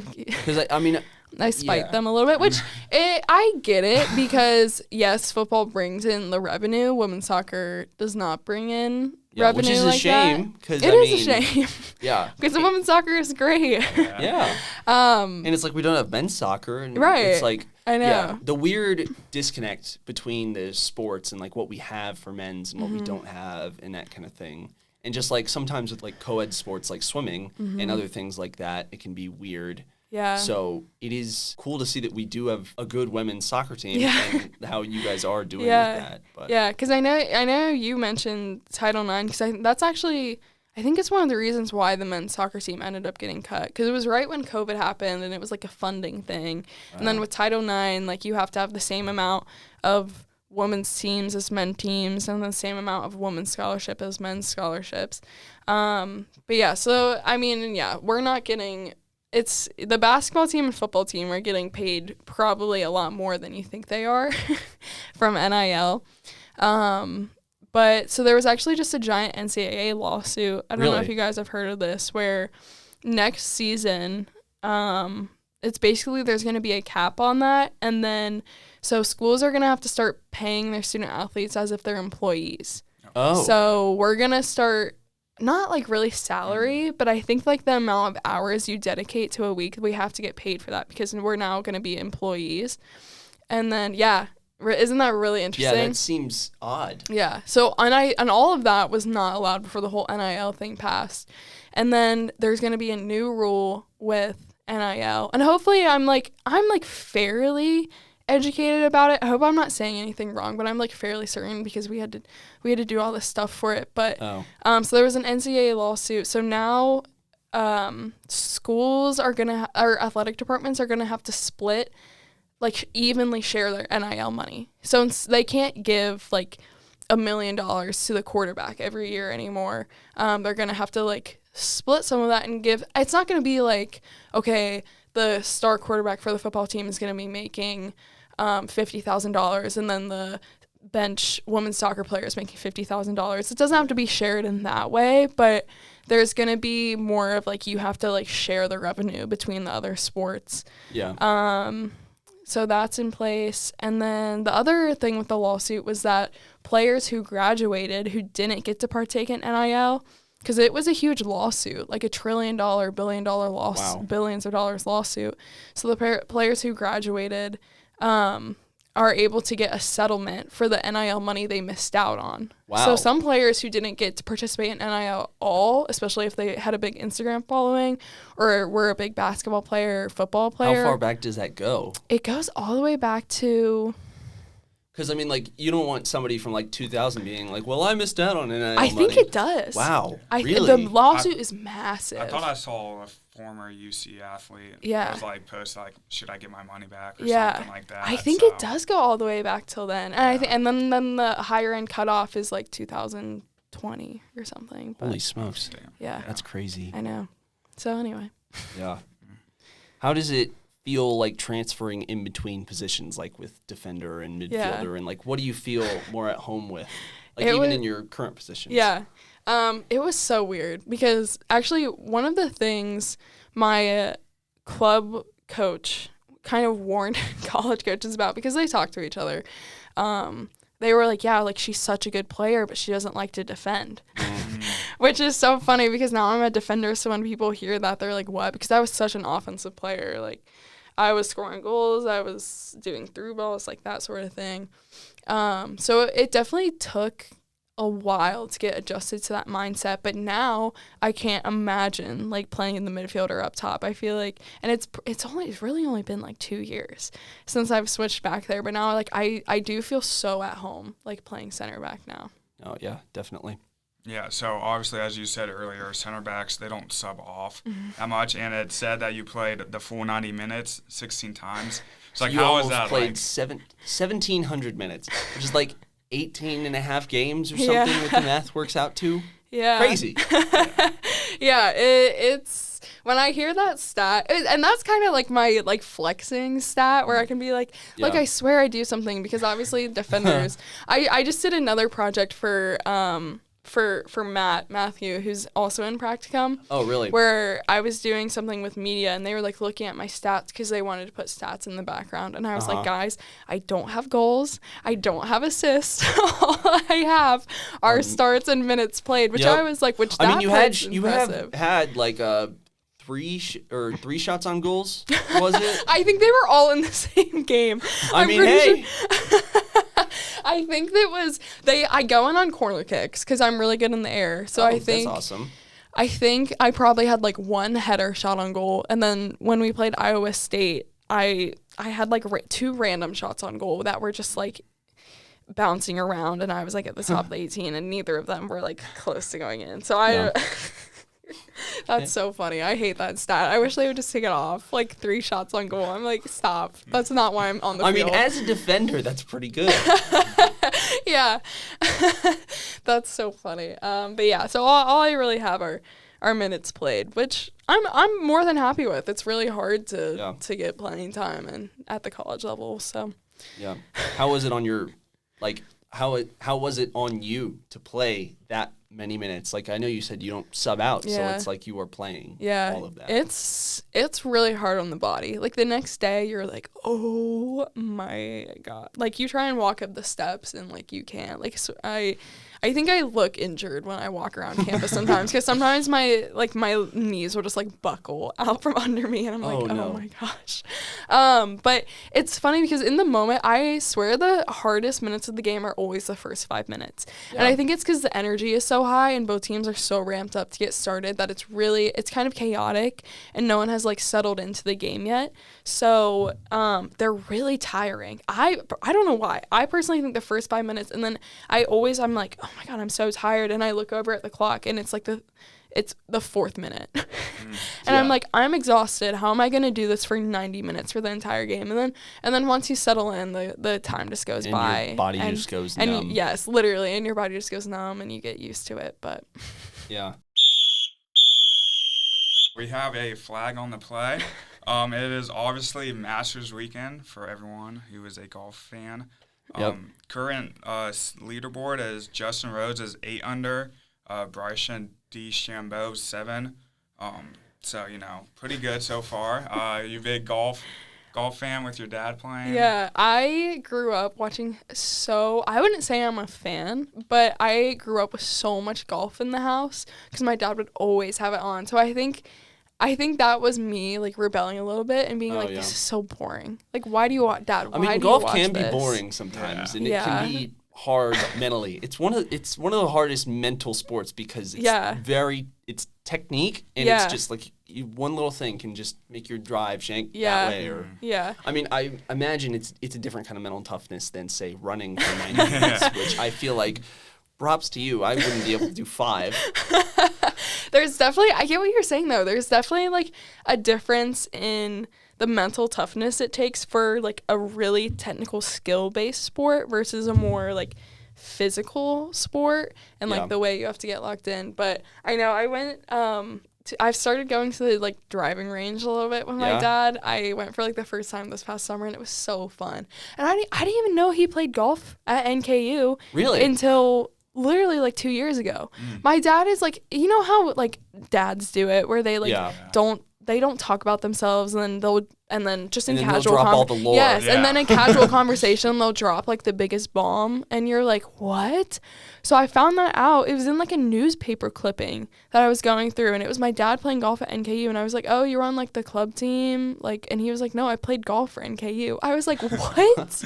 I spite them a little bit, which I get it because yes, football brings in the revenue. Women's soccer does not bring in revenue, which is a shame. It is a shame. Yeah, because the women's soccer is great. Yeah. And it's like we don't have men's soccer, and it's like. I know. Yeah, the weird disconnect between the sports and like what we have for men's and what we don't have and that kind of thing. And just like sometimes with like co-ed sports like swimming and other things like that, it can be weird. Yeah. So it is cool to see that we do have a good women's soccer team and how you guys are doing with that. But. Yeah, because I know you mentioned Title IX because that's actually... I think it's one of the reasons why the men's soccer team ended up getting cut because it was right when COVID happened and it was like a funding thing. Wow. And then with Title IX, like you have to have the same amount of women's teams as men's teams and the same amount of women's scholarship as men's scholarships. But yeah, so I mean, we're not getting. It's the basketball team and football team are getting paid probably a lot more than you think they are from NIL. But so there was actually just a giant NCAA lawsuit. I don't know if you guys have heard of this, where next season, it's basically there's going to be a cap on that. And then so schools are going to have to start paying their student athletes as if they're employees. Oh. So we're going to start not like really salary, but I think like the amount of hours you dedicate to a week, we have to get paid for that because we're now going to be employees. And then, isn't that really interesting? Yeah, that seems odd. Yeah. So and all of that was not allowed before the whole NIL thing passed. And then there's going to be a new rule with NIL. And hopefully I'm fairly educated about it. I hope I'm not saying anything wrong, but I'm like fairly certain because we had to do all this stuff for it. But so there was an NCAA lawsuit. So now schools are going to or athletic departments are going to have to split like evenly share their NIL money. So they can't give like $1 million to the quarterback every year anymore. They're going to have to like split some of that and give. It's not going to be like, okay, the star quarterback for the football team is going to be making $50,000, and then the bench women's soccer player is making $50,000. It doesn't have to be shared in that way, but there's going to be more of like you have to like share the revenue between the other sports. Yeah. So that's in place. And then the other thing with the lawsuit was that players who graduated who didn't get to partake in NIL, because it was a huge lawsuit, like $1 trillion, $1 billion Wow. billions of dollars lawsuit. So the players who graduated are able to get a settlement for the NIL money they missed out on. Wow. So some players who didn't get to participate in NIL at all, especially if they had a big Instagram following or were a big basketball player or football player. How far back does that go? It goes all the way back to... Because, I mean, like, you don't want somebody from, like, 2000 being like, well, I missed out on NIL I think money. it does. Wow. The Really? lawsuit is massive. I thought I saw a former UC athlete. Yeah. Was like post like, should I get my money back or Yeah. something like that. I think it does go all the way back till then. And I think, and then the higher end cutoff is like 2020 or something. But Holy smokes. Damn. yeah, That's crazy. I know. So anyway. Yeah. How does it feel like transferring in between positions, like with defender and midfielder? Yeah. And, like, what do you feel more at home with? Like, It even was- in your current positions? Yeah. It was so weird because actually one of the things my club coach kind of warned college coaches about, because they talk to each other, they were like, yeah, like she's such a good player, but she doesn't like to defend. Which is so funny because now I'm a defender, so when people hear that, they're like, what? Because I was such an offensive player. Like, I was scoring goals, I was doing through balls, like that sort of thing. So it definitely took a while to get adjusted to that mindset, but now I can't imagine like playing in the midfield or up top. I feel like, and it's really only been like 2 years since I've switched back there, but now like I do feel so at home like playing center back now. Oh, yeah, definitely. Yeah, so obviously, as you said earlier, center backs, they don't sub off that much. And it said that you played the full 90 minutes 16 times. It's like, You how is almost that? played Like, 1,700 minutes, which is like 18 and a half games or Yeah. something, what the math works out to. Yeah. Crazy. Yeah, it's when I hear that stat, and that's kind of like my like flexing stat where I can be like Yeah. I swear I do something, because obviously defenders. I just did another project for Matthew, who's also in practicum. Oh, really? Where I was doing something with media, and they were like looking at my stats because they wanted to put stats in the background, and I was like, guys, I don't have goals, I don't have assists. All I have are starts and minutes played, which Yep. I was like, I mean, you part's have impressive. had like three shots on goals, was it? I think they were all in the same game. I I'm mean, pretty hey. sure. I think that was I go in on corner kicks because I'm really good in the air. So I think that's awesome. I think I probably had like one header shot on goal, and then when we played Iowa State, I had like 2 random shots on goal that were just like bouncing around, and I was like at the top of the 18, and neither of them were like close to going in. So Yeah. That's so funny. I hate that stat. I wish they would just take it off. Like 3 shots on goal. I'm like, stop. That's not why I'm on the I field. mean, as a defender, that's pretty good. Yeah. That's so funny. But yeah, so all I really have are minutes played, which I'm more than happy with. It's really hard to get playing time and at the college level. So Yeah. How was it on your, like, how was it on you to play that many minutes? Like, I know you said you don't sub out, so Yeah. it's like you are playing all of that. It's really hard on the body. Like the next day you're like, oh my God. Like you try and walk up the steps and like you can't. Like so I think I look injured when I walk around campus sometimes, because sometimes my knees will just like buckle out from under me, and I'm like, no. oh my gosh. But it's funny because in the moment, I swear the hardest minutes of the game are always the first 5 minutes. Yeah. And I think it's because the energy is so high and both teams are so ramped up to get started that it's kind of chaotic and no one has like settled into the game yet. So they're really tiring. I don't know why. I personally think the first 5 minutes, and then I'm like, oh my God, I'm so tired. And I look over at the clock and it's like the 4th minute. And I'm like, I'm exhausted. How am I going to do this for 90 minutes for the entire game? And then once you settle in, the time just goes And by. your body just goes numb. Yes, literally. And your body just goes numb and you get used to it. But Yeah. we have a flag on the play. It is obviously Masters weekend for everyone who is a golf fan. Current leaderboard is Justin Rose is 8 under, Bryson DeChambeau 7. So pretty good so far. You big golf fan with your dad playing? Yeah, I grew up watching I wouldn't say I'm a fan, but I grew up with so much golf in the house because my dad would always have it on. So I think that was me like rebelling a little bit and being this is so boring. Like, why do you watch, Dad? Why do golf you watch can be this? boring sometimes, and it can be hard mentally. It's one of the hardest mental sports because it's it's technique, and it's just like one little thing can just make your drive shank that way. Or I mean, I imagine it's a different kind of mental toughness than say running for 90 minutes, which I feel like. Props to you. I wouldn't be able to do 5. There's definitely, I get what you're saying though. There's definitely like a difference in the mental toughness it takes for like a really technical skill-based sport versus a more like physical sport and like the way you have to get locked in. But I know I went, I've started going to the like driving range a little bit with my dad. I went for like the first time this past summer and it was so fun. And I didn't even know he played golf at NKU. Really? Until literally like 2 years ago. My dad is like, you know how like dads do it where they like don't talk about themselves and then just in casual conversation. Yes, and then in casual conversation they'll drop like the biggest bomb and you're like, "What?" So I found that out. It was in like a newspaper clipping that I was going through and it was my dad playing golf at NKU and I was like, "Oh, you're on like the club team?" Like, and he was like, "No, I played golf for NKU." I was like, "What?"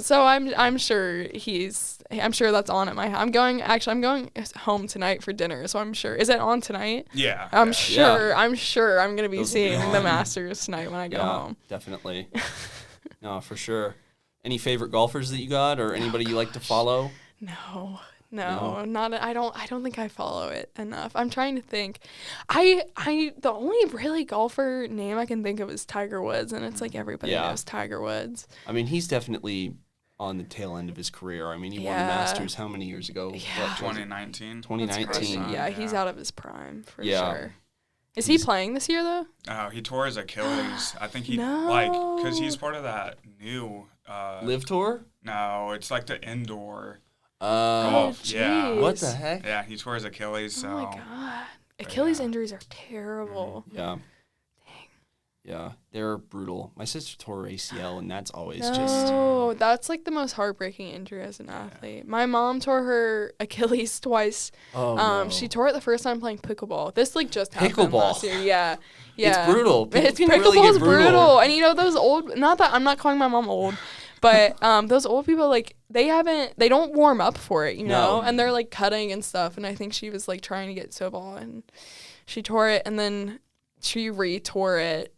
So I'm sure that's on at my house. I'm going home tonight for dinner, so I'm sure. Is it on tonight? Yeah. I'm sure I'm going to be seeing the Masters tonight when I go home. Definitely. No, for sure. Any favorite golfers that you got or anybody you like to follow? No, not. I don't think I follow it enough. I'm trying to think. The only really golfer name I can think of is Tiger Woods, and it's like everybody knows Tiger Woods. I mean, he's definitely on the tail end of his career. I mean, he won the Masters how many years ago? Yeah. What, 2019. 2019. Yeah, he's out of his prime for sure. Is he playing this year though? Oh, he tore his Achilles. I think because he's part of that new Live Tour? No, it's like the indoor golf. Yeah. What the heck? Yeah, he tore his Achilles. So. Oh my god, Achilles injuries are terrible. Yeah. Yeah, they're brutal. My sister tore her ACL, and that's always that's like the most heartbreaking injury as an athlete. My mom tore her Achilles twice. She tore it the first time playing pickleball. This like just happened last year. Yeah. It's brutal. Pickleball's brutal. And those old, not that I'm not calling my mom old, but those old people like they don't warm up for it, know, and they're like cutting and stuff. And I think she was like trying to get to a ball, and she tore it, and then she re-tore it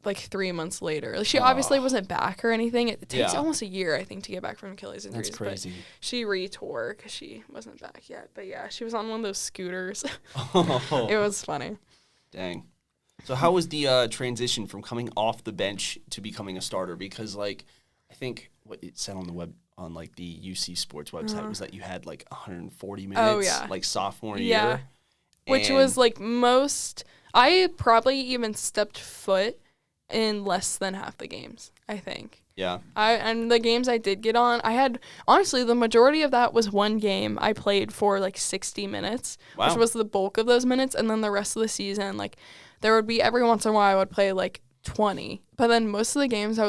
like 3 months later. Like, she obviously wasn't back or anything. It takes almost a year, I think, to get back from Achilles injuries. That's crazy. But she re-tore because she wasn't back yet. But yeah, she was on one of those scooters. It was funny. Dang. So how was the transition from coming off the bench to becoming a starter? Because like I think what it said on the web on like the UC Sports website was that you had like 140 minutes like sophomore year. Which was like I probably even stepped foot in less than half the games, I think. Yeah. And the games I did get on, I had, honestly, the majority of that was one game I played for like 60 minutes, which was the bulk of those minutes. And then the rest of the season, like there would be every once in a while I would play like 20. But then most of the games I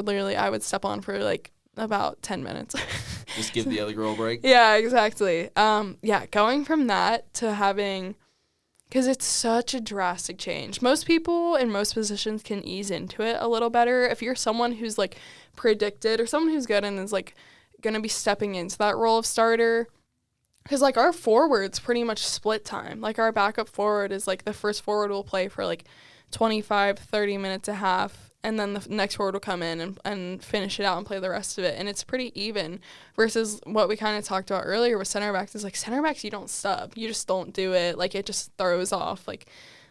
would step on for like about 10 minutes. Just give the other girl a break? Yeah, exactly. Going from that to having... Because it's such a drastic change. Most people in most positions can ease into it a little better. If you're someone who's, like, predicted or someone who's good and is, like, going to be stepping into that role of starter. Because, like, our forward's pretty much split time. Like, our backup forward is, like, the first forward will play for, like, 25, 30 minutes a half. And then the next forward will come in and finish it out and play the rest of it. And it's pretty even versus what we kind of talked about earlier with center backs is like center backs, you don't sub. You just don't do it. Like it just throws off. Like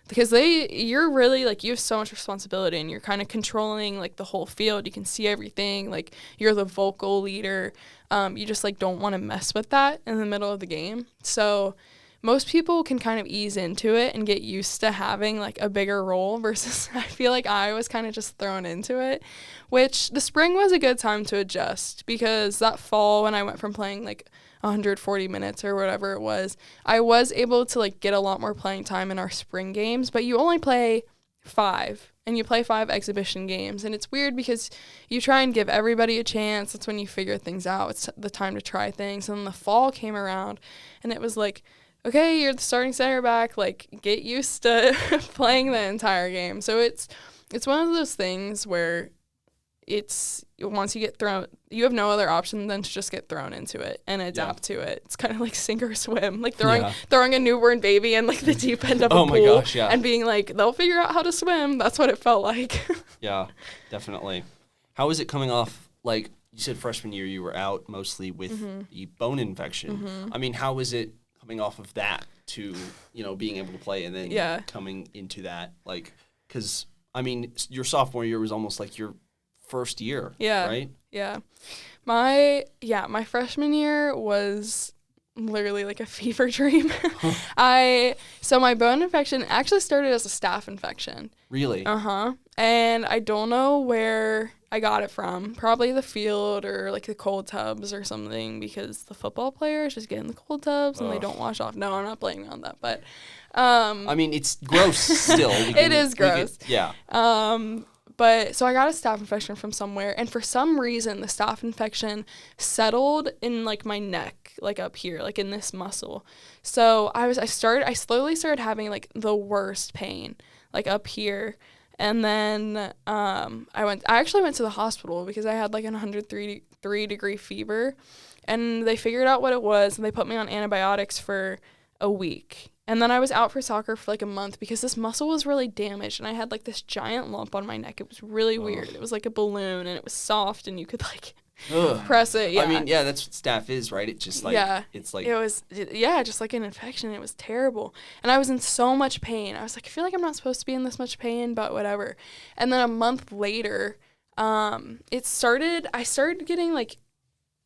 because you're really like you have so much responsibility and you're kind of controlling like the whole field. You can see everything. Like you're the vocal leader. You just like don't want to mess with that in the middle of the game. So most people can kind of ease into it and get used to having like a bigger role versus I feel like I was kind of just thrown into it, which the spring was a good time to adjust because that fall when I went from playing like 140 minutes or whatever it was, I was able to like get a lot more playing time in our spring games, but you only play 5 and you play 5 exhibition games, and it's weird because you try and give everybody a chance. That's when you figure things out. It's the time to try things. And then the fall came around and it was like, okay, you're the starting center back, like get used to playing the entire game. So it's one of those things where it's once you get thrown, you have no other option than to just get thrown into it and adapt to it. It's kind of like sink or swim, like throwing a newborn baby in like the deep end of a pool and being like, they'll figure out how to swim. That's what it felt like. Yeah, definitely. How is it coming off? Like you said, freshman year you were out mostly with the bone infection. I mean, how is it coming off of that to being able to play and then coming into that? Like, because I mean, your sophomore year was almost like your first year, right? Yeah. My freshman year was literally like a fever dream. So my bone infection actually started as a staph infection. Really? And I don't know where I got it from. Probably the field or like the cold tubs or something, because the football players just get in the cold tubs and they don't wash off. No, I'm not blaming on that, but I mean, it's gross still. It is gross. Yeah. But so I got a staph infection from somewhere, and for some reason the staph infection settled in like my neck, like up here, like in this muscle. So I slowly started having like the worst pain, like up here. And then I actually went to the hospital because I had like an 103-degree fever, and they figured out what it was and they put me on antibiotics for a week. And then I was out for soccer for like a month because this muscle was really damaged and I had like this giant lump on my neck. It was really weird. It was like a balloon and it was soft and you could like press it. Yeah. I mean, yeah, that's what staph is, right? It just like, it's like. It was, just like an infection. It was terrible. And I was in so much pain. I was like, I feel like I'm not supposed to be in this much pain, but whatever. And then a month later, I started getting like,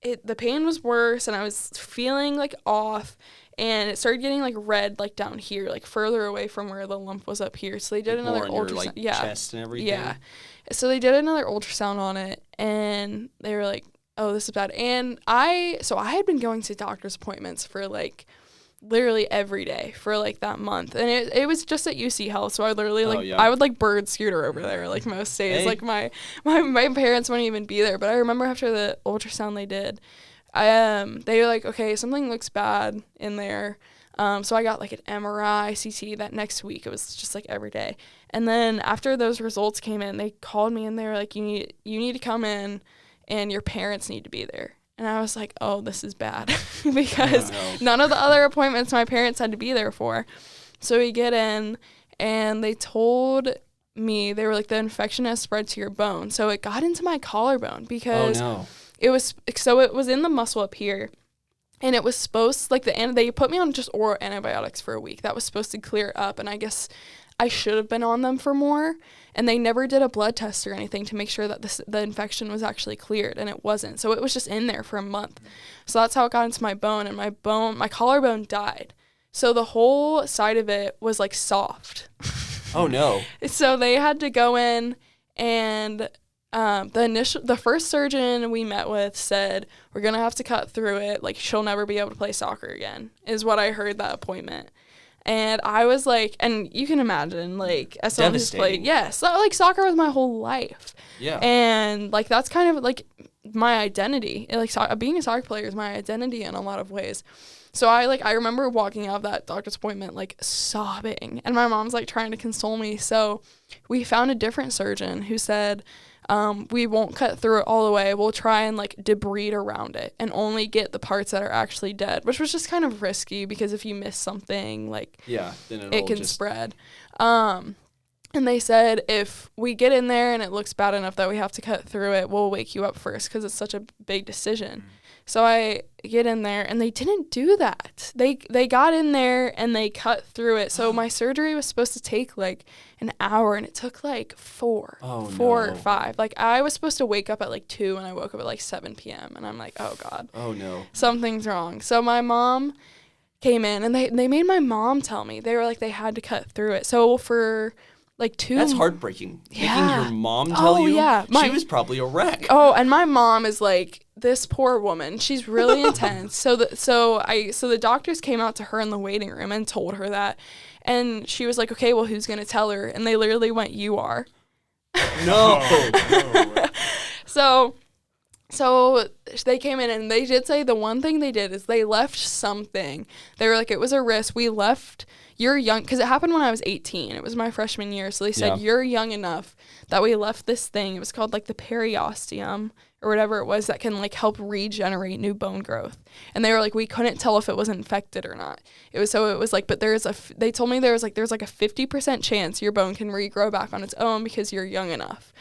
the pain was worse and I was feeling like off. And it started getting like red, like down here, like further away from where the lump was up here. So they did another ultrasound. Your, chest and everything. Yeah. So they did another ultrasound on it, and they were like, "Oh, this is bad." And I had been going to doctor's appointments for like literally every day for like that month, and it was just at UC Health. So I literally I would like bird scooter over there like most days. Hey. Like my parents wouldn't even be there. But I remember after the ultrasound they did. They were like, okay, something looks bad in there. So I got like an MRI, CT that next week. It was just like every day. And then after those results came in, they called me and they were like, you need to come in and your parents need to be there. And I was like, oh, this is bad because none of the other appointments my parents had to be there for. So we get in and they told me, they were like, the infection has spread to your bone. So it got into my collarbone because it was in the muscle up here, and it was supposed they put me on just oral antibiotics for a week. That was supposed to clear it up, and I guess I should have been on them for more. And they never did a blood test or anything to make sure that the infection was actually cleared, and it wasn't. So it was just in there for a month. So that's how it got into my bone, and my collarbone died. So the whole side of it was like soft. Oh no! So they had to go in and. The first surgeon we met with said, we're going to have to cut through it. Like, she'll never be able to play soccer again, is what I heard that appointment. And I was like, and you can imagine, like, as someone who's played, like, soccer was my whole life. Yeah. And, like, that's kind of, like, my identity. Like, being a soccer player is my identity in a lot of ways. So I remember walking out of that doctor's appointment, like, sobbing. And my mom's, like, trying to console me. So we found a different surgeon who said, we won't cut through it all the way. We'll try and like debride around it and only get the parts that are actually dead, which was just kind of risky because if you miss something, like then it can spread. And they said if we get in there and it looks bad enough that we have to cut through it, we'll wake you up first because it's such a big decision. So I get in there and they didn't do that. They got in there and they cut through it. So my surgery was supposed to take like an hour and it took like 4 or 5. Like I was supposed to wake up at like 2 and I woke up at like 7 p.m. and I'm like, oh God. Oh no. Something's wrong. So my mom came in, and they made my mom tell me. They were like, they had to cut through it. So for like 2 That's heartbreaking. Yeah. Making your mom tell you? Yeah. She was probably a wreck. Oh, and my mom is like, this poor woman. She's really intense. So the doctors came out to her in the waiting room and told her that. And she was like, okay, well, who's going to tell her? And they literally went, you are. No. So they came in, and they did say the one thing they did is they left something. They were like, it was a risk. We left, you're young, because it happened when I was 18. It was my freshman year. So they said, you're young enough that we left this thing. It was called like the periosteum or whatever it was that can like help regenerate new bone growth. And they were like, we couldn't tell if it was infected or not. It was like, but they told me there's like a 50% chance your bone can regrow back on its own because you're young enough.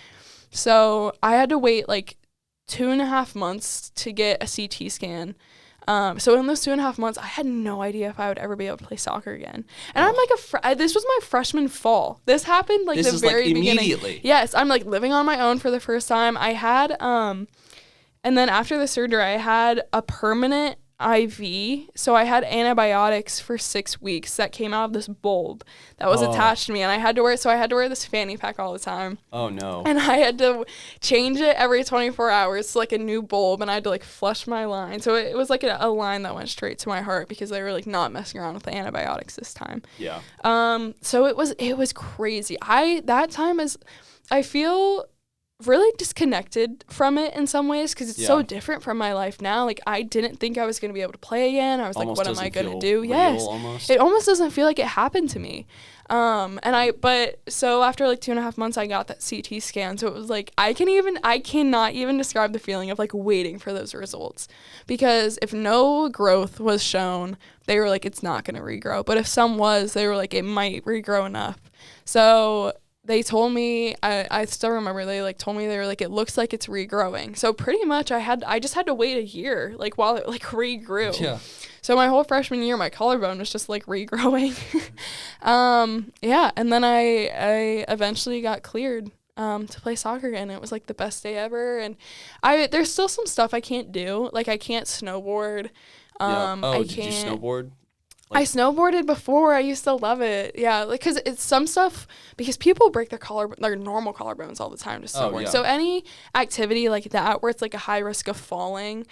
So I had to wait like 2.5 months to get a CT scan. So in those 2.5 months, I had no idea if I would ever be able to play soccer again. And I'm like this was my freshman fall. This happened like the very beginning. Immediately. Yes, I'm like living on my own for the first time. I had and then after the surgery, I had a permanent IV. So I had antibiotics for 6 weeks that came out of this bulb that was attached to me, and I had to wear this fanny pack all the time. Oh no. And I had to change it every 24 hours to like a new bulb, and I had to like flush my line. So it was like a line that went straight to my heart because they were like not messing around with the antibiotics this time. Yeah. So it was crazy. I feel really disconnected from it in some ways because it's so different from my life now. Like, I didn't think I was going to be able to play again. I was almost like, what am I going to do? Almost. It almost doesn't feel like it happened to me. So after like 2.5 months, I got that CT scan. So it was like, I cannot even describe the feeling of like waiting for those results, because if no growth was shown, they were like, it's not going to regrow. But if some was, they were like, it might regrow enough. So they told me, I still remember, they like told me, they were like, it looks like it's regrowing. So pretty much I just had to wait a year, like while it like regrew. Yeah. So my whole freshman year, my collarbone was just like regrowing. And then I eventually got cleared to play soccer again. It was like the best day ever. And there's still some stuff I can't do. Like, I can't snowboard. Did you snowboard? I snowboarded before. I used to love it. Yeah, like, because it's some stuff, because people break their normal collarbones all the time to snowboard. So any activity like that where it's like a high risk of falling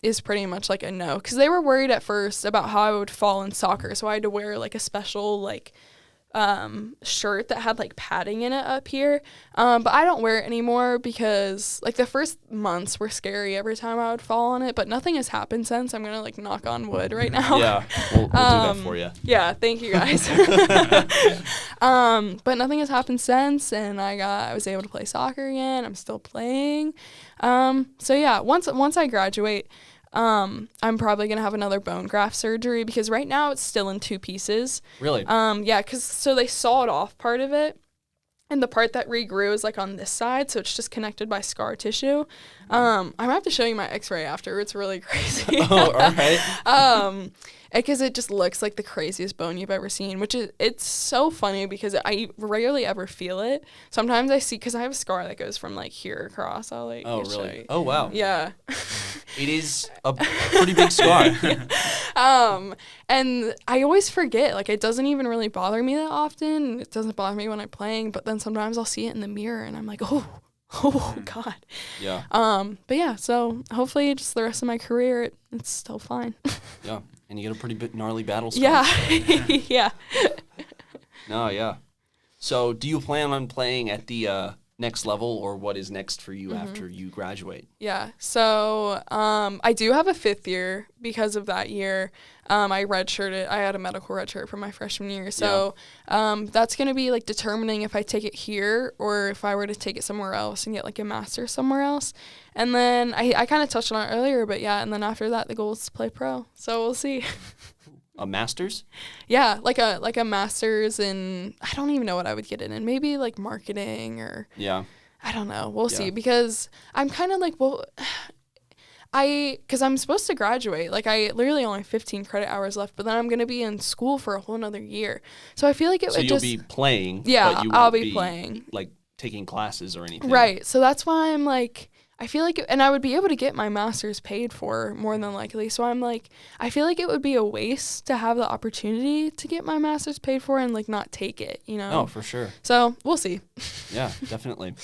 is pretty much like a no. Because they were worried at first about how I would fall in soccer. So I had to wear like a special like shirt that had like padding in it up here, but I don't wear it anymore because like the first months were scary every time I would fall on it, but nothing has happened since. I'm gonna like knock on wood right now. Yeah, we'll do that for you. Yeah, thank you guys. But nothing has happened since, and I was able to play soccer again. I'm still playing. So yeah, once I graduate, I'm probably going to have another bone graft surgery because right now it's still in 2 pieces. Really? Yeah, because so they sawed off part of it, and the part that regrew is like on this side, so it's just connected by scar tissue. I'm going to have to show you my x-ray after. It's really crazy. Oh, all right. Because it just looks like the craziest bone you've ever seen, it's so funny because I rarely ever feel it. Sometimes I see, because I have a scar that goes from like here across. I'll like, oh, really? Oh, wow. Yeah. It is a pretty big scar. And I always forget, like, it doesn't even really bother me that often. It doesn't bother me when I'm playing, but then sometimes I'll see it in the mirror and I'm like, oh God. Yeah. But yeah, so hopefully just the rest of my career, it's still fine. Yeah. And you get a pretty gnarly battle scar. Yeah. Yeah. No, yeah. So do you plan on playing at the next level, or what is next for you after you graduate? Yeah. So I do have a 5th year because of that year. I redshirted. I had a medical redshirt from my freshman year. So that's going to be like determining if I take it here or if I were to take it somewhere else and get like a master's somewhere else. And then I kind of touched on it earlier, but yeah. And then after that, the goal is to play pro. So we'll see. A master's? Yeah, like a master's in, I don't even know what I would get it in. Maybe like marketing or I don't know. We'll see, because I'm kind of like, well, because I'm supposed to graduate. Like, I literally only have 15 credit hours left, but then I'm going to be in school for a whole nother year. So I feel like it would just... So you'll be playing, yeah, but you I'll won't be playing. Like, taking classes or anything. Right. So that's why I'm like, I feel like, and I would be able to get my master's paid for more than likely. So I'm like, I feel like it would be a waste to have the opportunity to get my master's paid for and like not take it, you know? No, for sure. So we'll see. Yeah, definitely.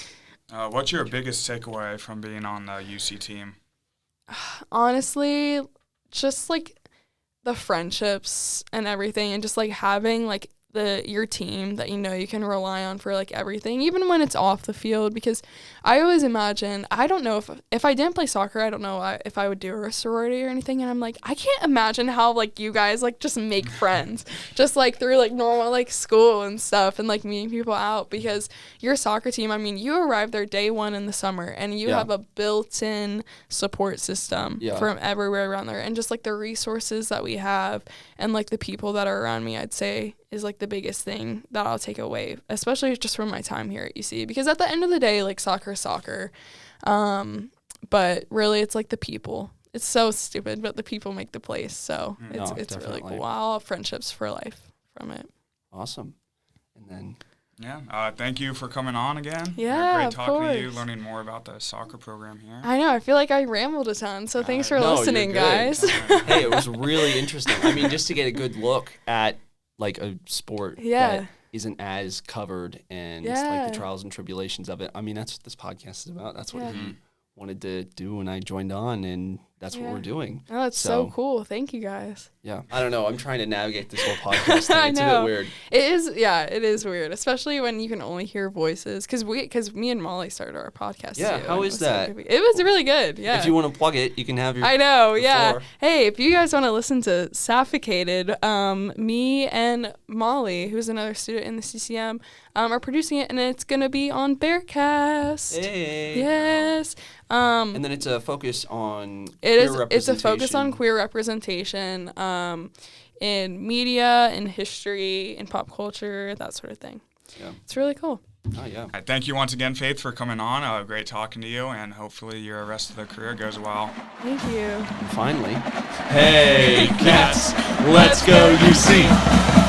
What's your biggest takeaway from being on the UC team? Honestly, just like the friendships and everything, and just like having like your team that you can rely on for like everything, even when it's off the field. Because I always imagine, I don't know if I didn't play soccer, I don't know if I would do a sorority or anything, and I'm like, I can't imagine how like you guys like just make friends just like through like normal like school and stuff and like meeting people out, because your soccer team, I mean, you arrive there day one in the summer and you have a built-in support system from everywhere around there, and just like the resources that we have and like the people that are around me, I'd say is like the biggest thing that I'll take away, especially just from my time here at UC, because at the end of the day, like soccer is soccer. But really it's like the people. It's so stupid, but the people make the place. So it's really cool. I'll have friendships for life from it. Awesome. And then thank you for coming on again. Yeah, great talking to you, learning more about the soccer program here. I know. I feel like I rambled a ton, so thanks for listening, guys. Hey, it was really interesting. I mean, just to get a good look at like a sport that isn't as covered and like the trials and tribulations of it. I mean, that's what this podcast is about. That's what he wanted to do when I joined on, and that's what we're doing. Oh, it's so cool. Thank you, guys. Yeah. I don't know. I'm trying to navigate this whole podcast thing. It's a bit weird. It is. Yeah, it is weird, especially when you can only hear voices. Because me and Molly started our podcast too. Yeah, how is that? It was really good. Yeah. If you want to plug it, you can have your. I know. Yeah. Hey, if you guys want to listen to Suffocated, me and Molly, who's another student in the CCM, are producing it, and it's gonna be on Bearcast. Hey. Yes. And then it's a focus on It's a focus on queer representation in media, in history, in pop culture, that sort of thing. Yeah. It's really cool. Oh, yeah. Thank you once again, Faith, for coming on. Great talking to you, and hopefully your rest of the career goes well. Thank you. And finally, Hey, cats, let's go UC.